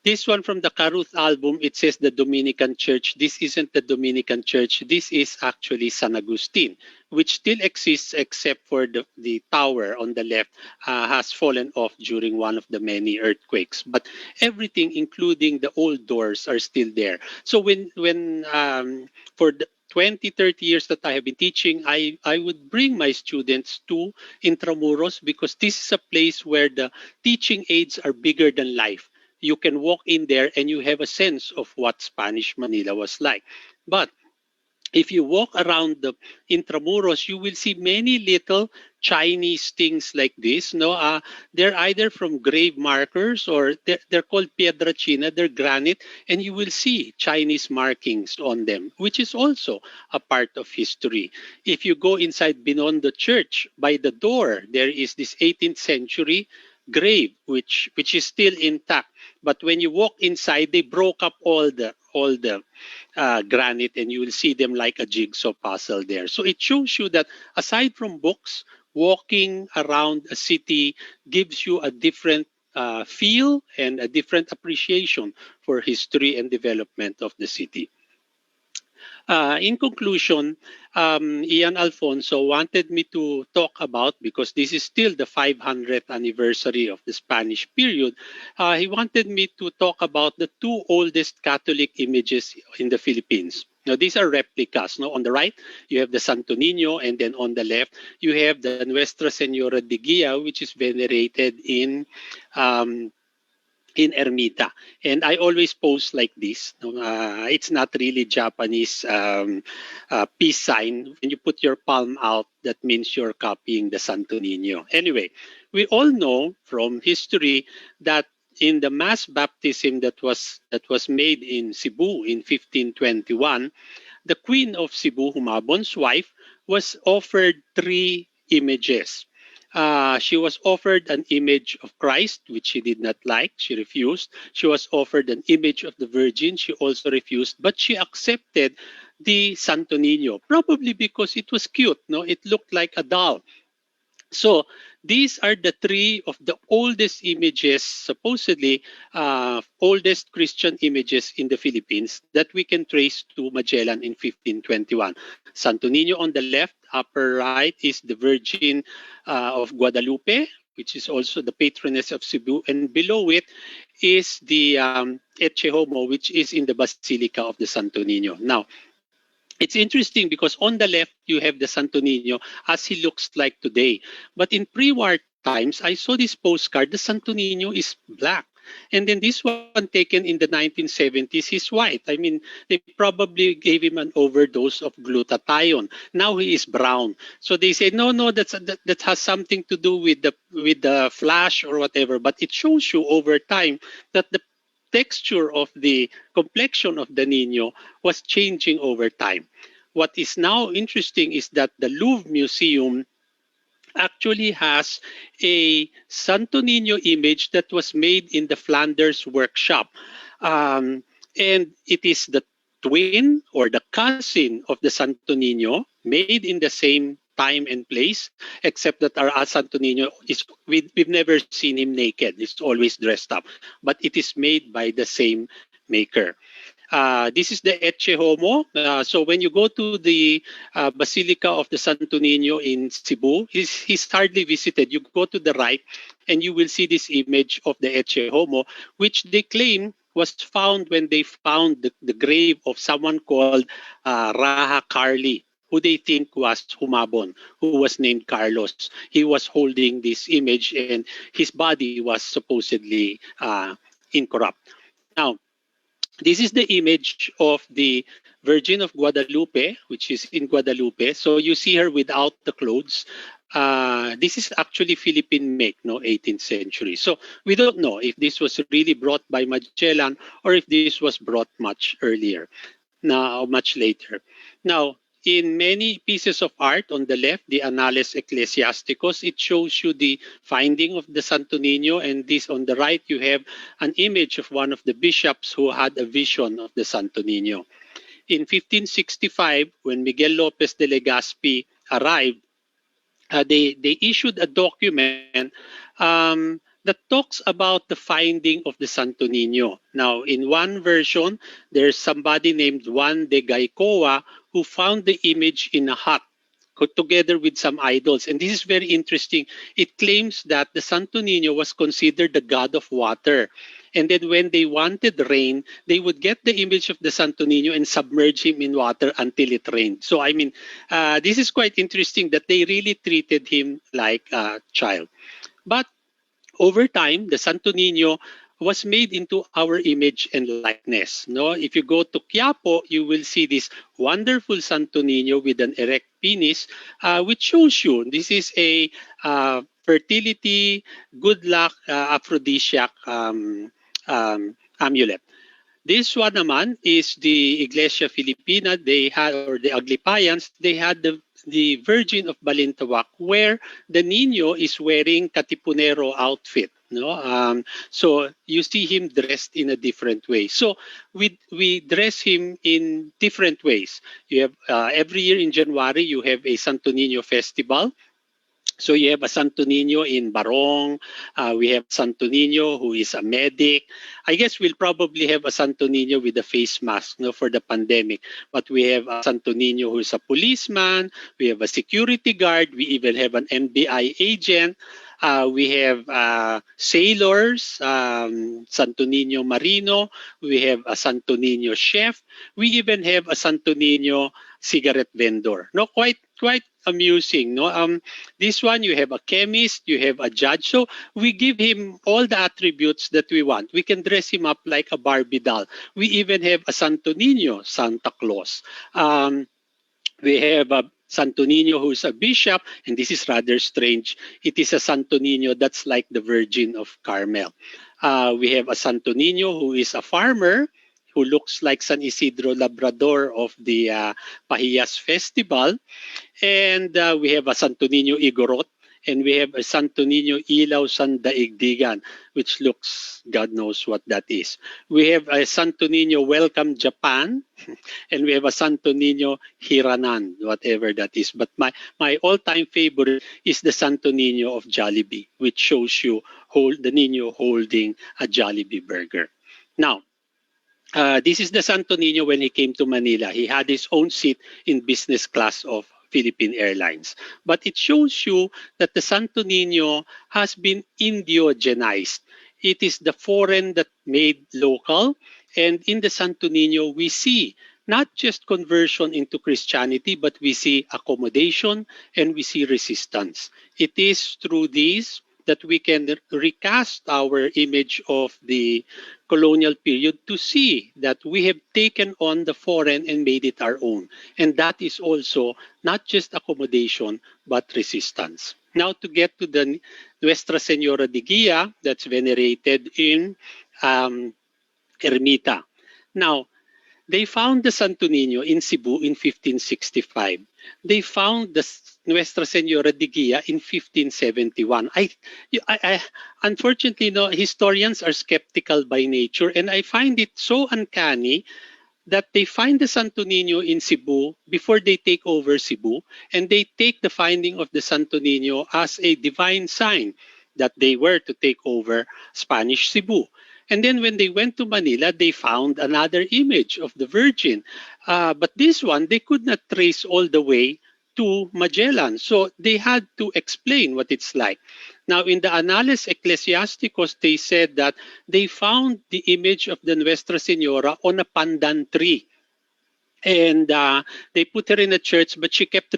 This one from the Caruth album, it says the Dominican Church. This isn't the Dominican Church. This is actually San Agustin, which still exists except for the tower on the left has fallen off during one of the many earthquakes. But everything, including the old doors, are still there. So when for the 20, 30 years that I have been teaching, I would bring my students to Intramuros because this is a place where the teaching aids are bigger than life. You can walk in there and you have a sense of what Spanish Manila was like. But if you walk around the Intramuros, you will see many little Chinese things like this. No, they're either from grave markers or they're called piedra china. They're granite, and you will see Chinese markings on them, which is also a part of history. If you go inside beyond the church, by the door, there is this 18th century grave, which is still intact. But when you walk inside, they broke up all the granite, and you will see them like a jigsaw puzzle there. So it shows you that aside from books, walking around a city gives you a different feel and a different appreciation for history and development of the city. In conclusion, Ian Alfonso wanted me to talk about, because this is still the 500th anniversary of the Spanish period, he wanted me to talk about the two oldest Catholic images in the Philippines. Now, these are replicas. No? On the right, you have the Santo Niño, and then on the left, you have the Nuestra Senora de Guia, which is venerated um, in Ermita. And I always post like this. It's not really Japanese peace sign. When you put your palm out, that means you're copying the Santo Niño. Anyway, we all know from history that in the mass baptism that was made in Cebu in 1521, the Queen of Cebu, Humabon's wife, was offered three images. She was offered an image of Christ, which she did not like. She refused. She was offered an image of the Virgin. She also refused. But she accepted the Santo Niño, probably because it was cute. No, it looked like a doll. So these are the three of the oldest images, supposedly oldest Christian images in the Philippines that we can trace to Magellan in 1521. Santo Niño on the left, upper right is the Virgin of Guadalupe, which is also the patroness of Cebu, and below it is the Etche Homo, which is in the Basilica of the Santo Niño. Now, it's interesting because on the left, you have the Santo Niño as he looks like today. But in pre-war times, I saw this postcard, the Santo Niño is black. And then this one taken in the 1970s, he's white. I mean, they probably gave him an overdose of glutathione. Now he is brown. So they say, no, that has something to do with the flash or whatever. But it shows you over time that the texture of the complexion of the Nino was changing over time. What is now interesting is that the Louvre Museum actually has a Santo Nino image that was made in the Flanders workshop. And it is the twin or the cousin of the Santo Nino, made in the same time and place, except that our Santo Nino we've never seen him naked. It's always dressed up, but it is made by the same maker. This is the Etche Homo. So when you go to the Basilica of the Santo Niño in Cebu, he's hardly visited. You go to the right and you will see this image of the Etche Homo, which they claim was found when they found the grave of someone called Raha Carli, who they think was Humabon, who was named Carlos. He was holding this image and his body was supposedly incorrupt. Now, this is the image of the Virgin of Guadalupe, which is in Guadalupe. So you see her without the clothes. This is actually Philippine make, no, 18th century. So we don't know if this was really brought by Magellan or if this was brought much earlier, now much later. Now, in many pieces of art on the left, the Annales Ecclesiasticos, it shows you the finding of the Santo Niño, and this on the right, you have an image of one of the bishops who had a vision of the Santo Niño. In 1565, when Miguel Lopez de Legazpi arrived, they issued a document that talks about the finding of the Santo Niño. Now, in one version, there's somebody named Juan de Gaicoa who found the image in a hut together with some idols. And this is very interesting. It claims that the Santo Niño was considered the god of water. And then when they wanted rain, they would get the image of the Santo Niño and submerge him in water until it rained. So, I mean, this is quite interesting that they really treated him like a child. But over time, the Santo Niño was made into our image and likeness. No, if you go to Quiapo, you will see this wonderful Santo Niño with an erect penis, which shows you this is a fertility, good luck, aphrodisiac amulet. This one naman is the Iglesia Filipina. They had, or the Aglipayans, they had the Virgin of Balintawak, where the Nino is wearing Katipunero outfit. No, so you see him dressed in a different way. So we dress him in different ways. You have every year in January you have a Santo Nino festival. So you have a Santo Niño in Barong. We have Santo Niño who is a medic. I guess we'll probably have a Santo Niño with a face mask, no, for the pandemic. But we have a Santo Niño who is a policeman. We have a security guard. We even have an NBI agent. We have sailors, Santo Niño Marino. We have a Santo Niño chef. We even have a Santo Niño cigarette vendor. No, quite amusing. No, this one you have a chemist, you have a judge. So we give him all the attributes that we want. We can dress him up like a Barbie doll. We even have a Santo Niño, Santa Claus. We have a Santo Niño who is a bishop, and this is rather strange. It is a Santo Niño that's like the Virgin of Carmel. We have a Santo Niño who is a farmer, who looks like San Isidro Labrador of the Pahiyas Festival. And we have a Santo Niño Igorot, and we have a Santo Niño Ilaw San Daigdigan, which looks, God knows what that is. We have a Santo Niño Welcome Japan, and we have a Santo Niño Hiranan, whatever that is. But my all-time favorite is the Santo Niño of Jollibee, which shows you the Niño holding a Jollibee burger. Now, this is the Santo Niño when he came to Manila. He had his own seat in business class of Philippine Airlines. But it shows you that the Santo Niño has been indiogenized. It is the foreign that made local. And in the Santo Niño, we see not just conversion into Christianity, but we see accommodation and we see resistance. It is through these that we can recast our image of the colonial period to see that we have taken on the foreign and made it our own. And that is also not just accommodation, but resistance. Now to get to the Nuestra Señora de Guia that's venerated in Ermita. Now, they found the Santo Niño in Cebu in 1565. They found the Nuestra Señora de Guia in 1571. Unfortunately, no, historians are skeptical by nature, and I find it so uncanny that they find the Santo Niño in Cebu before they take over Cebu, and they take the finding of the Santo Niño as a divine sign that they were to take over Spanish Cebu. And then when they went to Manila, they found another image of the Virgin. But this one, they could not trace all the way to Magellan. So they had to explain what it's like. Now, in the Annales Ecclesiasticos, they said that they found the image of the Nuestra Señora on a pandan tree. And they put her in a church, but she kept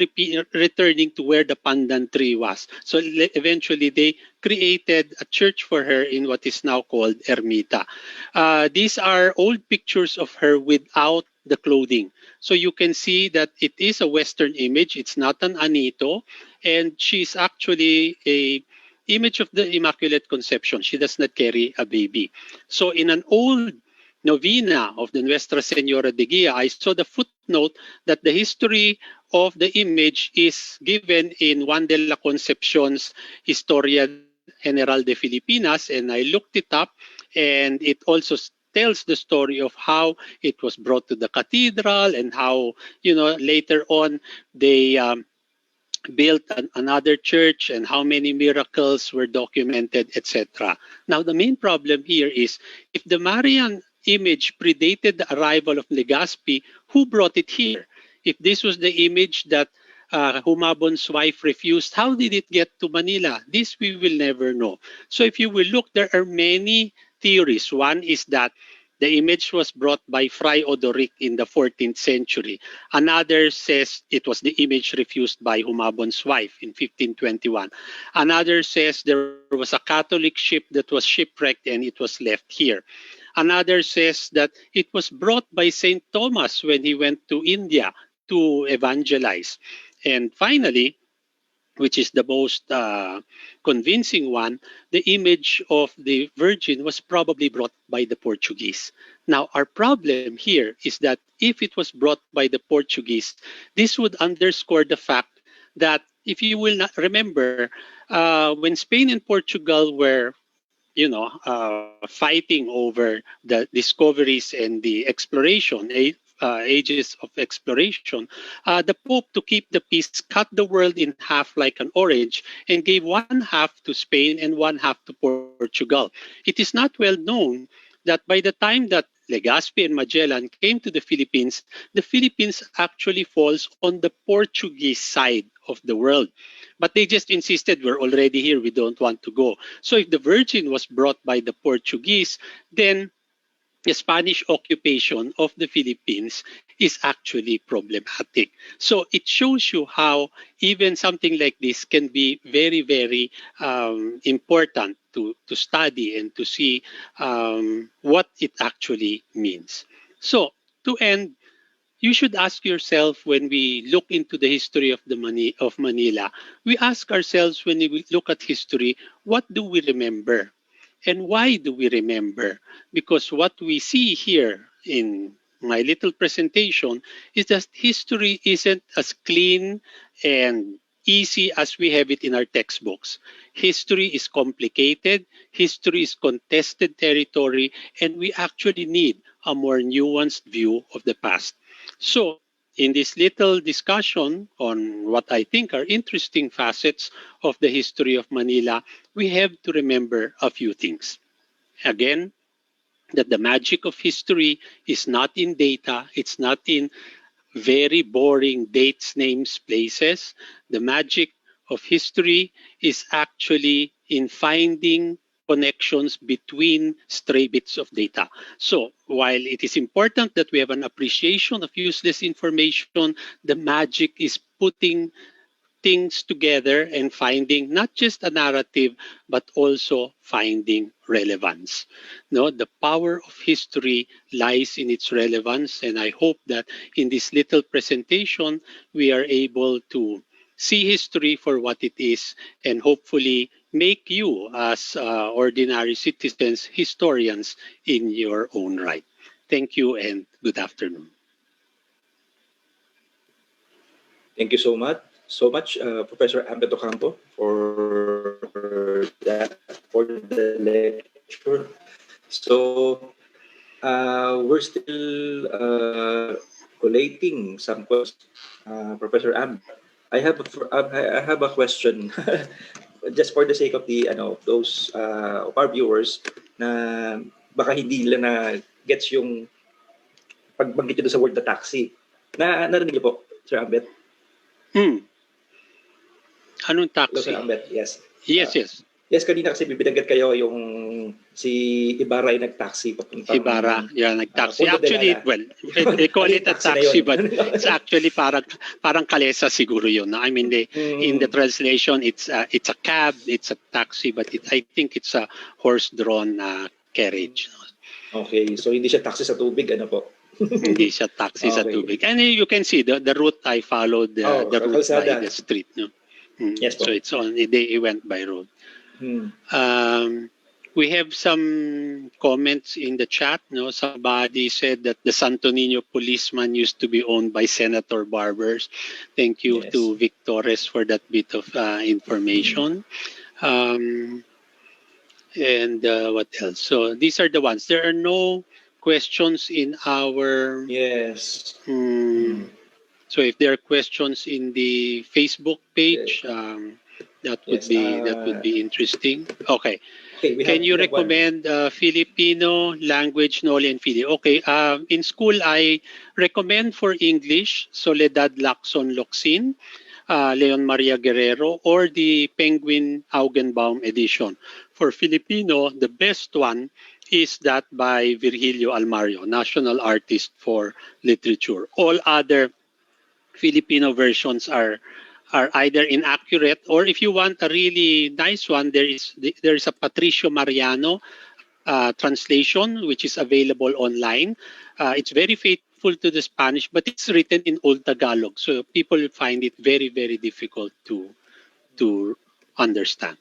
returning to where the pandan tree was. So eventually they created a church for her in what is now called Ermita. These are old pictures of her without the clothing. So you can see that it is a Western image. It's not an anito. And she's actually a image of the Immaculate Conception. She does not carry a baby. So in an old novena of the Nuestra Señora de Guia, I saw the footnote that the history of the image is given in Juan de la Concepcion's Historia General de Filipinas, and I looked it up, and it also tells the story of how it was brought to the cathedral and how, later on they built another church and how many miracles were documented, etc. Now, the main problem here is if the Marian image predated the arrival of Legazpi, who brought it here? If this was the image that Humabon's wife refused, how did it get to Manila? This we will never know. So if you will look, there are many theories. One is that the image was brought by Fray Odoric in the 14th century. Another says it was the image refused by Humabon's wife in 1521. Another says there was a Catholic ship that was shipwrecked and it was left here. Another says that it was brought by St. Thomas when he went to India to evangelize. And finally, which is the most convincing one, the image of the Virgin was probably brought by the Portuguese. Now, our problem here is that if it was brought by the Portuguese, this would underscore the fact that if you will not remember, when Spain and Portugal were fighting over the discoveries and the exploration, ages of exploration, the Pope, to keep the peace, cut the world in half like an orange and gave one half to Spain and one half to Portugal. It is not well known that by the time that Legazpi and Magellan came to the Philippines actually falls on the Portuguese side of the world. But they just insisted, we're already here, we don't want to go. So if the Virgin was brought by the Portuguese, then the Spanish occupation of the Philippines is actually problematic. So it shows you how even something like this can be very, very important to study and to see what it actually means. So to end, you should ask yourself when we look into the history of of Manila, we ask ourselves when we look at history, what do we remember? And why do we remember? Because what we see here in my little presentation is that history isn't as clean and easy as we have it in our textbooks. History is complicated, history is contested territory, and we actually need a more nuanced view of the past. So, in this little discussion on what I think are interesting facets of the history of Manila, we have to remember a few things. Again, that the magic of history is not in data, it's not in very boring dates, names, places. The magic of history is actually in finding connections between stray bits of data. So while it is important that we have an appreciation of useless information, the magic is putting things together and finding not just a narrative but also finding relevance. No, the power of history lies in its relevance, and I hope that in this little presentation we are able to see history for what it is and hopefully make you as ordinary citizens historians in your own right. Thank you and good afternoon. Thank you so much, Professor Ambeth Ocampo, for the lecture. So we're still collating some questions, Professor Amb. I have a question, just for the sake of the those of our viewers na baka hindi nila na gets yung pagbanggit nyo sa word na taxi. Narinig niyo po, Sir Ambeth? Anong Hello, taxi? Sir Ambeth. Yes. Yes. Yes, kanina kasi bibinanggit kayo yung si Ibarra ay nag-taxi papuntang Ibarra, yeah, nag-taxi. Punta de Actually, Lala. well, they call Ano it yung a taxi na taxi, yun? but it's actually parang kalesa siguro yun. No? I mean, in the translation, it's a cab, it's a taxi, but I think it's a horse-drawn carriage. Okay, so hindi siya taxi sa tubig, ano po? Hindi siya taxi sa Okay. tubig. And you can see the route I followed, the route by kalsada. the street. No? Yes po. So it's on, they went by road. We have some comments in the chat. No, somebody said that the Santo Niño policeman used to be owned by Senator Barbers. Thank you Yes. to Victores for that bit of information. And what else? So these are the ones. There are no questions in our. Yes. So if there are questions in the Facebook page, that would be interesting. Okay. Okay, Can you we have one. recommend Filipino language, Noli and Fili? Okay, in school I recommend for English Soledad Lacson Locsin, Leon Maria Guerrero, or the Penguin Augenbaum edition. For Filipino, the best one is that by Virgilio Almario, national artist for literature. All other Filipino versions are either inaccurate, or if you want a really nice one, there is a Patricio Mariano translation which is available online. It's very faithful to the Spanish, but it's written in Old Tagalog, so people find it very, very difficult to understand.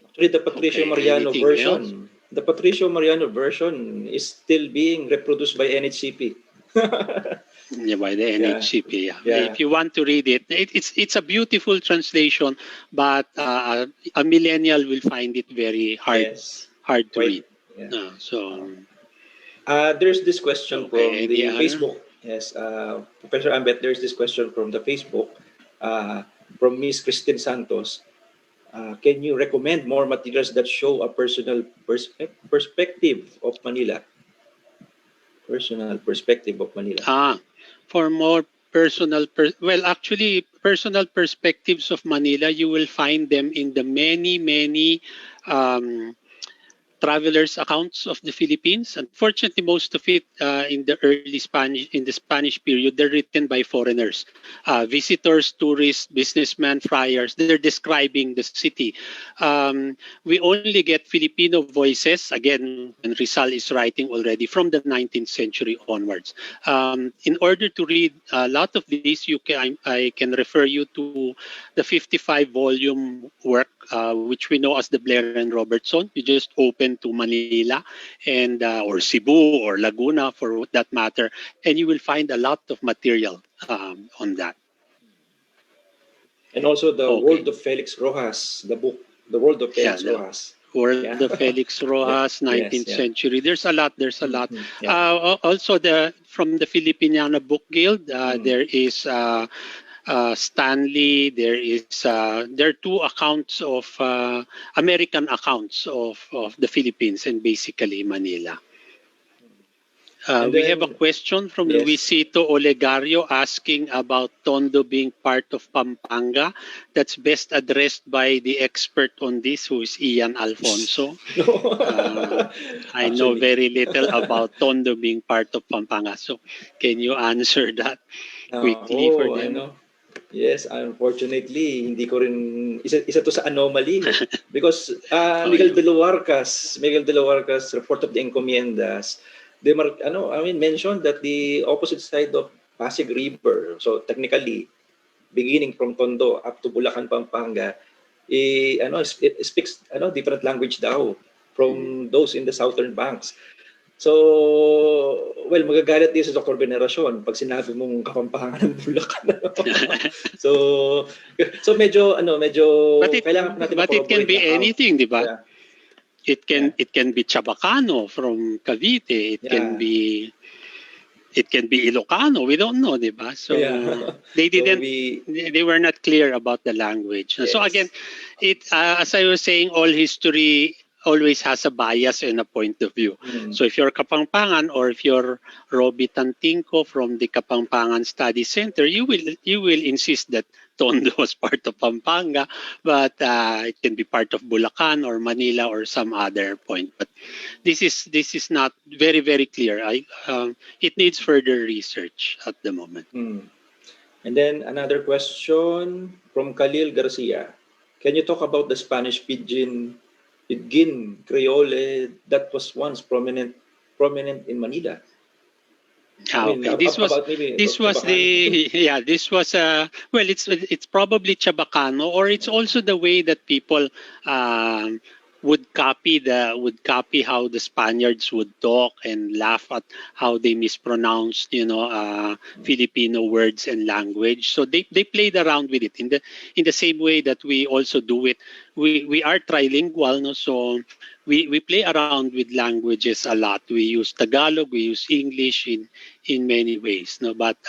Actually, the Patricio Okay, Mariano anything else? version, the Patricio Mariano version is still being reproduced by NHCP. Yeah, by the Yeah, NHCP. Yeah. yeah, If you want to read it, it's a beautiful translation, but a millennial will find it very yes, hard to quite, read. yeah. So There's this question okay, from any the other? Facebook. Yes, Professor Ambeth, there's this question from the Facebook uh, from Miss Christine Santos. Can you recommend more materials that show a personal perspective of Manila? Personal perspective of Manila. For more well, actually, personal perspectives of Manila, you will find them in the many um, travelers' accounts of the Philippines. Unfortunately, most of it in the Spanish period, they're written by foreigners, visitors, tourists, businessmen, friars. They're describing the city. We only get Filipino voices again when Rizal is writing already from the 19th century onwards. In order to read a lot of these, I can refer you to the 55 volume work, which we know as the Blair and Robertson. You just open to Manila and or Cebu or Laguna for that matter, and you will find a lot of material on that. And also the Okay. World of Felix Rojas, the book, The World of Yeah, Felix the Rojas. World Yeah. of Felix Yeah. Rojas, Yes, 19th yeah. century. There's a lot. There's a lot. Yeah. Also, from the Filipiniana Book Guild, there is Stanley. There are two accounts of American accounts of the Philippines and basically Manila. And We have a then, question from yes. Luisito Olegario asking about Tondo being part of Pampanga. That's best addressed by the expert on this, who is Ian Alfonso. No. I know Actually. very little about Tondo being part of Pampanga. So can you answer that quickly for them? Ano, yes, unfortunately, hindi ko rin, isa to sa anomaly. Because Oh, yeah. Miguel de Luarcas, report of the encomiendas, mentioned that the opposite side of Pasig River, so technically, beginning from Tondo up to Bulacan, Pampanga, it speaks different language daw from those in the southern banks. So, well, magagalit din sa Dr. Veneracion pag sinabi mong Kapampangan ng Bulacan. so, medyo But kailangan natin it can ma-corroborate be the account. anything, di ba? Yeah. It can be Chabacano from Cavite. Yeah. It can be Ilocano. We don't know, di ba? So Yeah. they So didn't. maybe, They were not clear about the language. So again, yes. as I was saying, all history always has a bias and a point of view. So if you're Kapampangan or if you're Roby Tantingco from the Kapampangan Study Center, you will insist that Tondo was part of Pampanga, but it can be part of Bulacan or Manila or some other point. But this is not very, very clear. It needs further research at the moment. And then another question from Khalil Garcia. Can you talk about the Spanish Pidgin Creole that was once prominent in Manila? Okay, this was Chabacano. this was it's probably Chabacano, or it's also the way that people would copy how the Spaniards would talk and laugh at how they mispronounced, Filipino words and language. So they played around with it in the same way that we also do it. We are trilingual, no? So we play around with languages a lot. We use Tagalog, we use English in many ways, no? But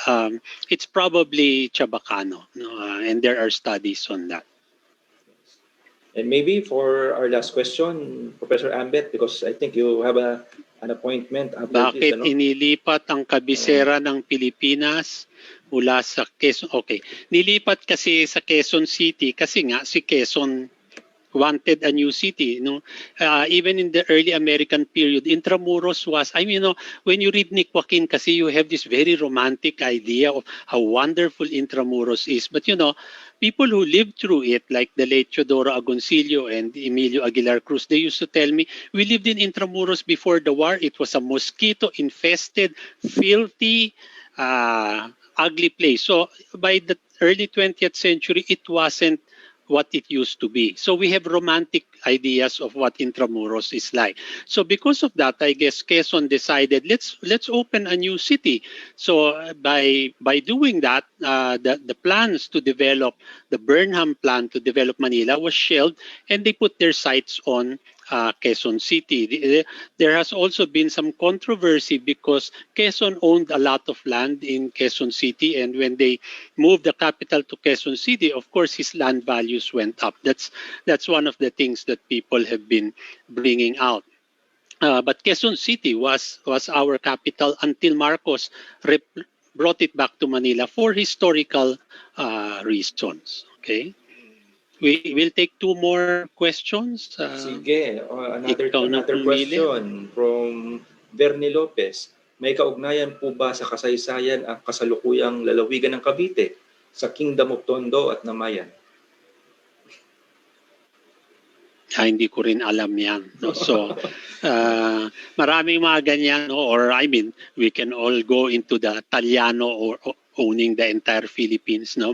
it's probably Chabacano, no? And there are studies on that. And maybe for our last question, Professor Ambeth, because I think you have an appointment after this, Bakit inilipat ang kabisera ng Pilipinas mula sa Quezon? Okay. Nilipat kasi sa Quezon City kasi nga si Quezon wanted a new city. No, even in the early American period, Intramuros was. I mean, when you read Nick Joaquin, kasi you have this very romantic idea of how wonderful Intramuros is. But people who lived through it, like the late Teodoro Agoncillo and Emilio Aguilar Cruz, they used to tell me, we lived in Intramuros before the war. It was a mosquito-infested, filthy, ugly place. So by the early 20th century, it wasn't what it used to be. So we have romantic ideas of what Intramuros is like. So because of that, I guess Quezon decided let's open a new city. So by doing that, the plans to develop the Burnham plan to develop Manila was shelved, and they put their sights on Quezon City. There has also been some controversy because Quezon owned a lot of land in Quezon City, and when they moved the capital to Quezon City, of course, his land values went up. That's one of the things that people have been bringing out. But Quezon City was our capital until Marcos brought it back to Manila for historical reasons. Okay. We will take two more questions. Sige, another question from Bernie Lopez. May kaugnayan po ba sa kasaysayan ang kasalukuyang lalawigan ng Cavite sa Kingdom of Tondo at Namayan? Hindi ko rin alam yan. No? So, maraming mga ganyan. No? Or I mean, we can all go into the Taliano or owning the entire Philippines. No?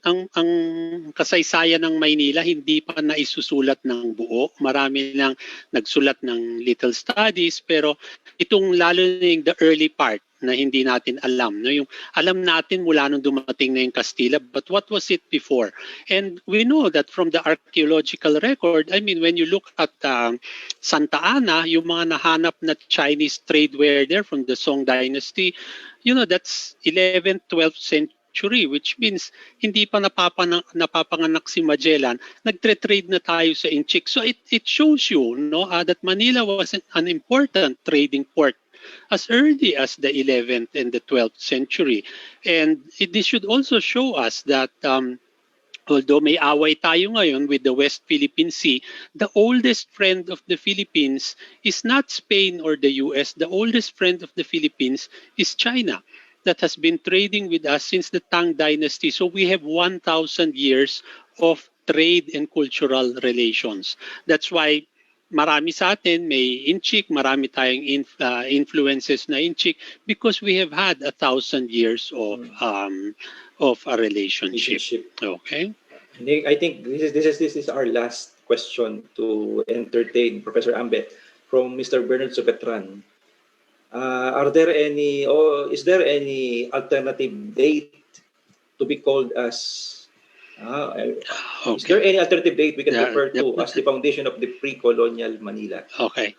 Ang kasaysayan ng Maynila hindi pa naisusulat ng buo. Marami nang nagsulat ng little studies, pero itong lalo na yung the early part na hindi natin alam. No? Yung alam natin mula nung dumating na yung Kastila, but what was it before? And we know that from the archaeological record, I mean, when you look at Santa Ana, yung mga nahanap na Chinese tradeware there from the Song Dynasty, that's 11th, 12th century, which means hindi pa napapanganak si Magellan, nagtre-trade na tayo sa Inchik. So it shows you that Manila was an important trading port as early as the 11th and the 12th century. And this should also show us that although may away tayo ngayon with the West Philippine Sea, the oldest friend of the Philippines is not Spain or the US. The oldest friend of the Philippines is China, that has been trading with us since the Tang Dynasty. So we have 1,000 years of trade and cultural relations. That's why marami sa atin may Inchik, marami tayong influences na Inchik, because we have had 1,000 years of a relationship. Okay. I think this is our last question to entertain, Professor Ambeth, from Mr. Bernard Supetran. Is there any alternative date to be called as is there any alternative date we can refer to as the foundation of the pre-colonial Manila? Okay.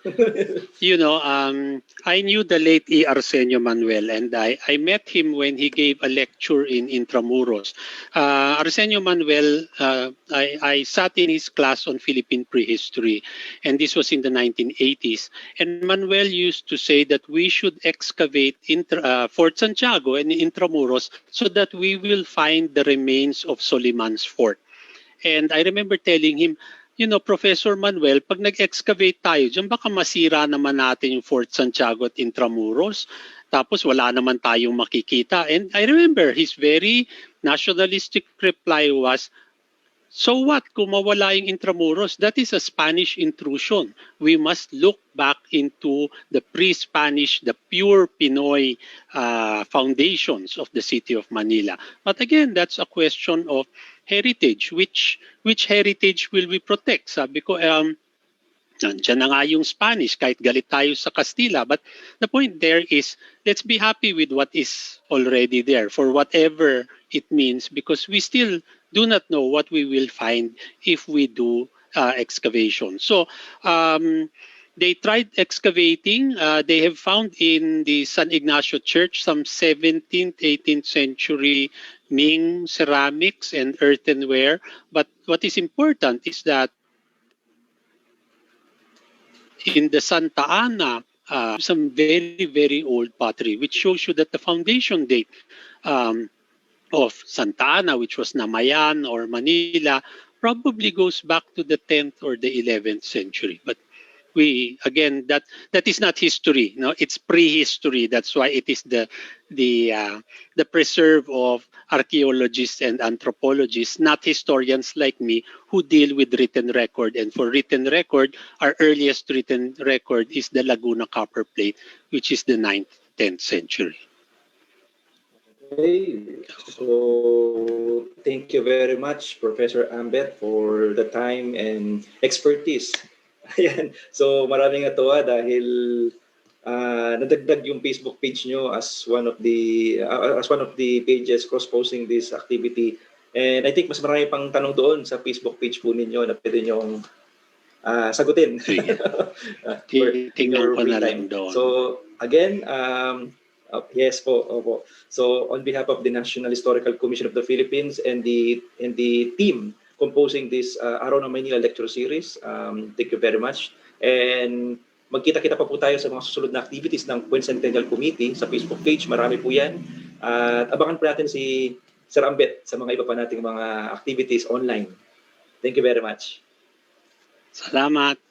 I knew the late E. Arsenio Manuel, and I met him when he gave a lecture in Intramuros. Arsenio Manuel, I sat in his class on Philippine prehistory, and this was in the 1980s. And Manuel used to say that we should excavate Fort Santiago and Intramuros so that we will find the remains of Soliman's fort. And I remember telling him, Professor Manuel, pag nag-excavate tayo, dyan baka masira naman natin yung Fort Santiago at Intramuros. Tapos wala naman tayong makikita. And I remember his very nationalistic reply was, So what kung mawala yung Intramuros? That is a Spanish intrusion. We must look back into the pre-Spanish, the pure Pinoy foundations of the city of Manila. But again, that's a question of heritage. Which heritage will we protect? Sabi ko, nandiyan na nga yung Spanish, kahit galit tayo sa Kastila. But the point there is, let's be happy with what is already there for whatever it means, because we still do not know what we will find if we do excavation. So they tried excavating. They have found in the San Ignacio Church some 17th, 18th century Ming ceramics and earthenware. But what is important is that in the Santa Ana, some very, very old pottery, which shows you that the foundation date of Santa Ana, which was Namayan or Manila, probably goes back to the 10th or the 11th century. But we again, that is not history. No, it's prehistory. That's why it is the preserve of archaeologists and anthropologists, not historians like me who deal with written record. And for written record, our earliest written record is the Laguna copper plate, which is the 9th, 10th century. Okay, so thank you very much, Professor Ambeth, for the time and expertise. Ayan. So maraming natuwa dahil nadagdag yung Facebook page nyo as one of the pages cross-posting this activity. And I think mas marami pang tanong doon sa Facebook page po ninyo na pwede nyong sagutin. Tingnan ko na lang doon. So again, yes po, opo. So on behalf of the National Historical Commission of the Philippines and the team composing this Araw ng Maynila lecture series, thank you very much. And magkita-kita pa po tayo sa mga susunod na activities ng Quincentennial Committee sa Facebook page. Marami po yan. At abangan po natin si Sir Ambeth sa mga iba pa nating mga activities online. Thank you very much. Salamat.